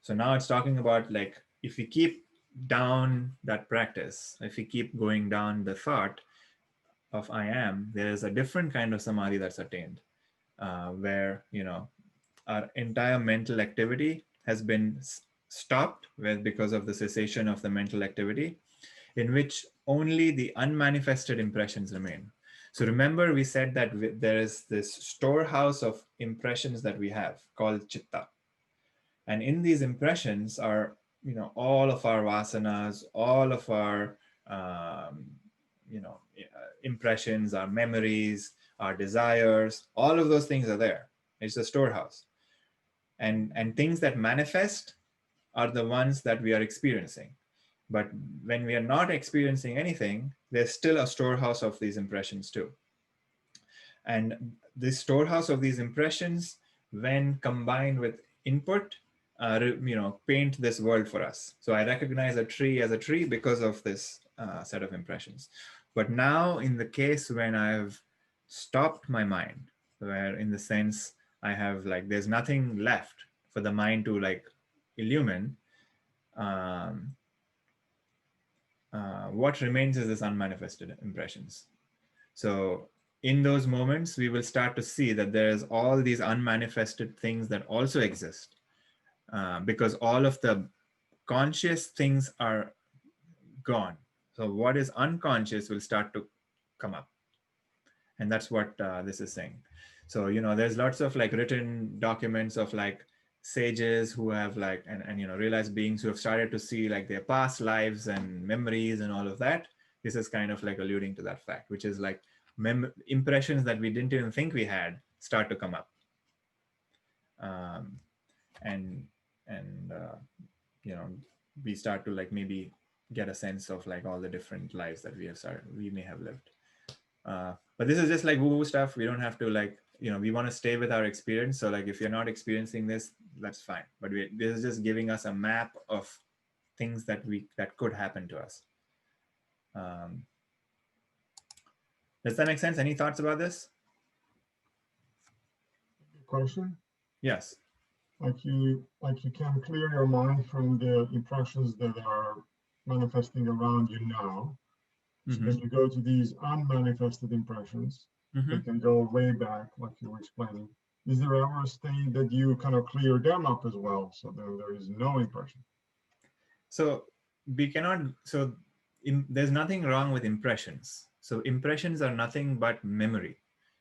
So now it's talking about like, if we keep down that practice, if we keep going down the thought of I am, there is a different kind of samadhi that's attained, where our entire mental activity has been stopped because of the cessation of the mental activity, in which only the unmanifested impressions remain. So remember, we said that there is this storehouse of impressions that we have called chitta. And in these impressions are, all of our vasanas, all of our, impressions, our memories, our desires, all of those things are there. It's a storehouse. And things that manifest are the ones that we are experiencing. But when we are not experiencing anything, there's still a storehouse of these impressions too. And this storehouse of these impressions, when combined with input, paint this world for us. So I recognize a tree as a tree because of this set of impressions. But now in the case when I've stopped my mind, where in the sense I have there's nothing left for the mind to illumine, what remains is this unmanifested impressions. So in those moments, we will start to see that there's all these unmanifested things that also exist, because all of the conscious things are gone. So what is unconscious will start to come up. And that's what this is saying. So, there's lots of like written documents of like sages who have like, and realized beings who have started to see like their past lives and memories and all of that. This is kind of like alluding to that fact, which is like impressions that we didn't even think we had start to come up. Um, and, and we start to like maybe get a sense of like all the different lives that we may have lived. But this is just like woo-woo stuff. We don't have to like, we want to stay with our experience. So like if you're not experiencing this, that's fine. But this is just giving us a map of things that could happen to us. Does that make sense? Any thoughts about this? Question? Yes. Like you can clear your mind from the impressions that are manifesting around you now. So then you go to these unmanifested impressions that can go way back, like you were explaining. Is there ever a state that you kind of clear them up as well, so then there is no impression? So we cannot, there's nothing wrong with impressions. So impressions are nothing but memory,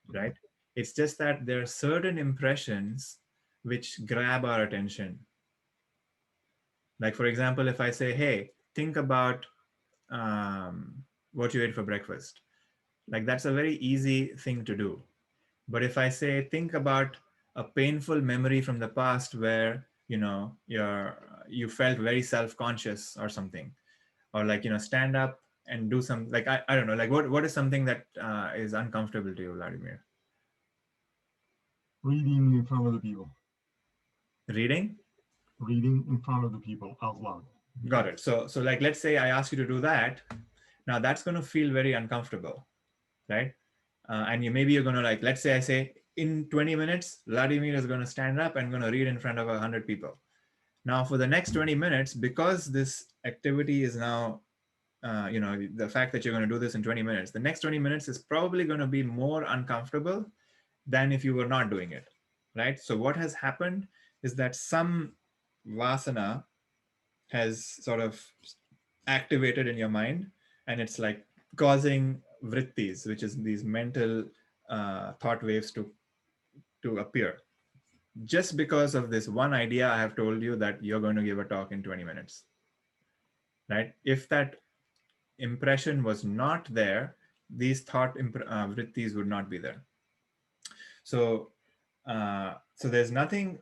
right? It's just that there are certain impressions which grab our attention. Like, for example, if I say, hey, think about what you ate for breakfast. Like, that's a very easy thing to do. But if I say, think about a painful memory from the past where, you felt very self-conscious or something, or like, stand up and do some, like, I don't know, like what is something that is uncomfortable to you, Vladimir? Reading in front of the people. Reading? Reading in front of the people out loud. Got it. So like, let's say I ask you to do that. Now that's going to feel very uncomfortable, right? And maybe you're going to like, let's say I say in 20 minutes, Vladimir is going to stand up and going to read in front of 100 people. Now for the next 20 minutes, because this activity is now, the fact that you're going to do this in 20 minutes, the next 20 minutes is probably going to be more uncomfortable than if you were not doing it, right? So what has happened is that some vasana has sort of activated in your mind, and it's like causing vrittis, which is these mental thought waves to appear, just because of this one idea I have told you that you're going to give a talk in 20 minutes, right? If that impression was not there, these thought vrittis would not be there. So there's nothing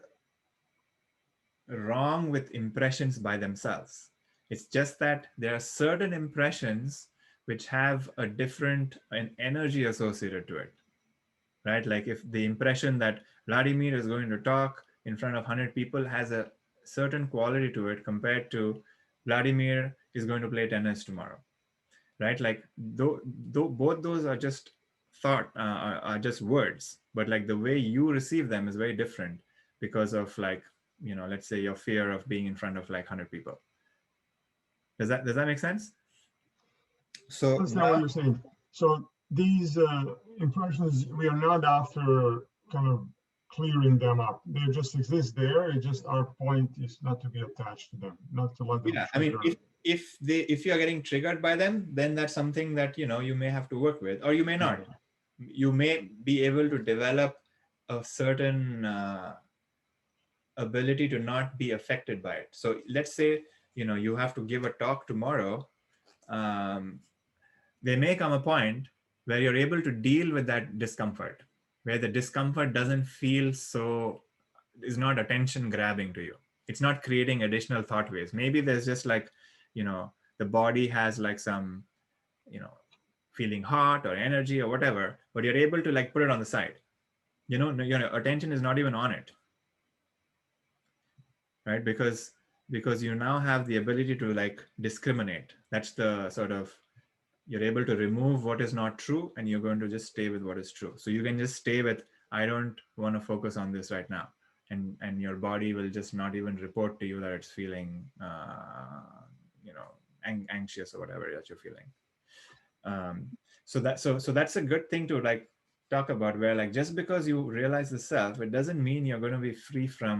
wrong with impressions by themselves. It's just that there are certain impressions which have a different energy associated to it, right? Like if the impression that Vladimir is going to talk in front of 100 people has a certain quality to it compared to Vladimir is going to play tennis tomorrow, right? Like though both those are just thought, are just words, but like the way you receive them is very different because of like, let's say your fear of being in front of like 100 people. Does that make sense? So That's not what you're saying. So these impressions, we are not after kind of clearing them up. They just exist there. It just, our point is not to be attached to them, not to let them trigger. I mean, if you are getting triggered by them, then that's something that you may have to work with, or you may not. You may be able to develop a certain ability to not be affected by it. So let's say you have to give a talk tomorrow. There may come a point where you're able to deal with that discomfort, where the discomfort doesn't feel is not attention grabbing to you. It's not creating additional thought waves. Maybe there's just like, the body has like some, feeling hot or energy or whatever, but you're able to like put it on the side. Your attention is not even on it, right? Because you now have the ability to like discriminate. That's the sort of, you're able to remove what is not true and you're going to just stay with what is true. So you can just stay with, I don't want to focus on this right now. And your body will just not even report to you that it's feeling, anxious or whatever that you're feeling. So that's a good thing to like talk about, where like just because you realize the self, it doesn't mean you're going to be free from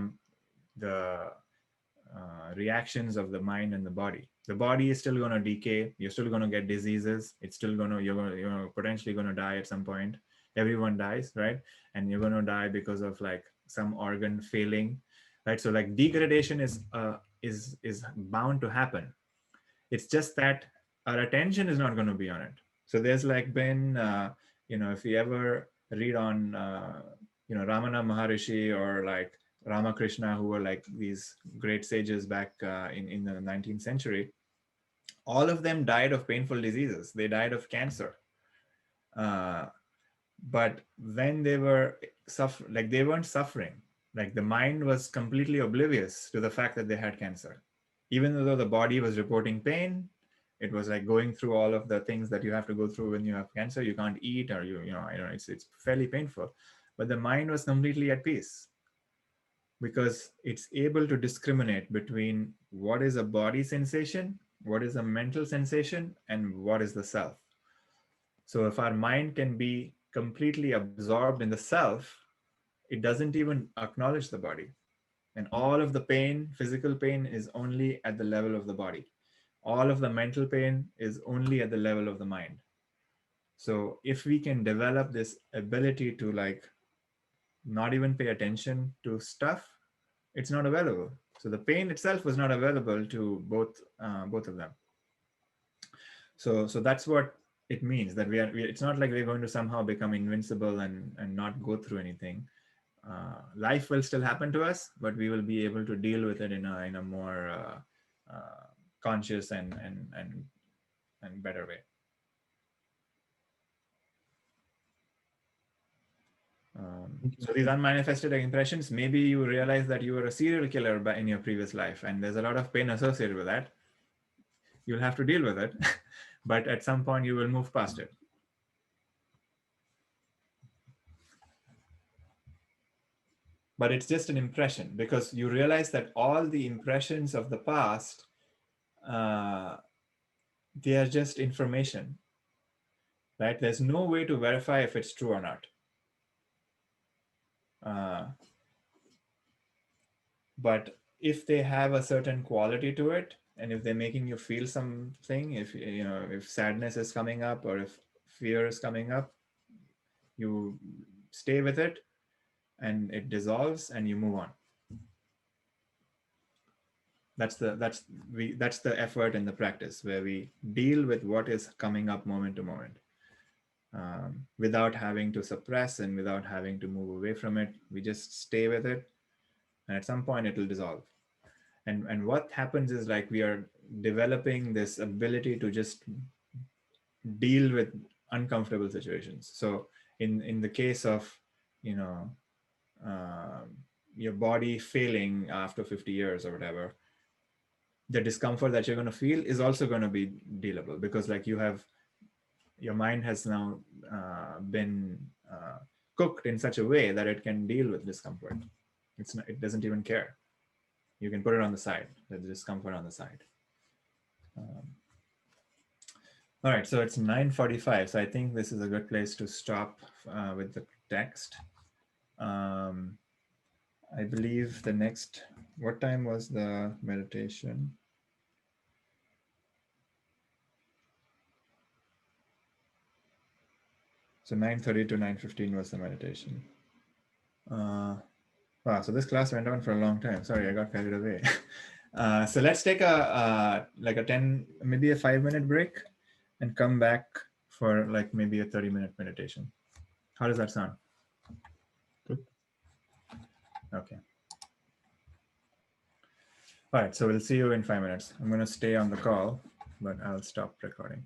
the reactions of the mind and the body. The body is still going to decay. You're still going to get diseases. It's still going to, you're potentially going to die at some point. Everyone dies, right? And you're going to die because of like some organ failing, right? So like degradation is bound to happen. It's just that our attention is not going to be on it. So there's like been, if you ever read on, Ramana Maharishi or like Ramakrishna, who were like these great sages back in the 19th century, all of them died of painful diseases. They died of cancer. But when they were like they weren't suffering. Like the mind was completely oblivious to the fact that they had cancer. Even though the body was reporting pain, it was like going through all of the things that you have to go through when you have cancer. You can't eat, or it's fairly painful. But the mind was completely at peace, because it's able to discriminate between what is a body sensation, what is a mental sensation, and what is the self. So if our mind can be completely absorbed in the self, it doesn't even acknowledge the body. And all of the pain, physical pain, is only at the level of the body. All of the mental pain is only at the level of the mind. So if we can develop this ability to like not even pay attention to stuff, it's not available. So the pain itself was not available to both of them. So that's what it means, that it's not like we're going to somehow become invincible and not go through anything. Life will still happen to us, but we will be able to deal with it in a more conscious and better way. So these unmanifested impressions, maybe you realize that you were a serial killer in your previous life, and there's a lot of pain associated with that. You'll have to deal with it, but at some point you will move past it. But it's just an impression, because you realize that all the impressions of the past, they are just information, right? There's no way to verify if it's true or not. But if they have a certain quality to it, and if they're making you feel something, if sadness is coming up or if fear is coming up, you stay with it and it dissolves and you move on. That's the effort in the practice, where we deal with what is coming up moment to moment, without having to suppress and without having to move away from it. We just stay with it, and at some point it will dissolve. And what happens is, like, we are developing this ability to just deal with uncomfortable situations. So in the case of your body failing after 50 years or whatever, the discomfort that you're going to feel is also going to be dealable, because like your mind has now been cooked in such a way that it can deal with discomfort. It doesn't even care. You can put it on the side, the discomfort on the side. All right, so it's 9:45. So I think this is a good place to stop with the text. I believe the next, what time was the meditation? So 9:30 to 9:15 was the meditation. Wow, so this class went on for a long time. Sorry, I got carried away. So let's take a 10, maybe a 5-minute break, and come back for like maybe a 30-minute meditation. How does that sound? Good. Okay. All right, so we'll see you in 5 minutes. I'm going to stay on the call, but I'll stop recording.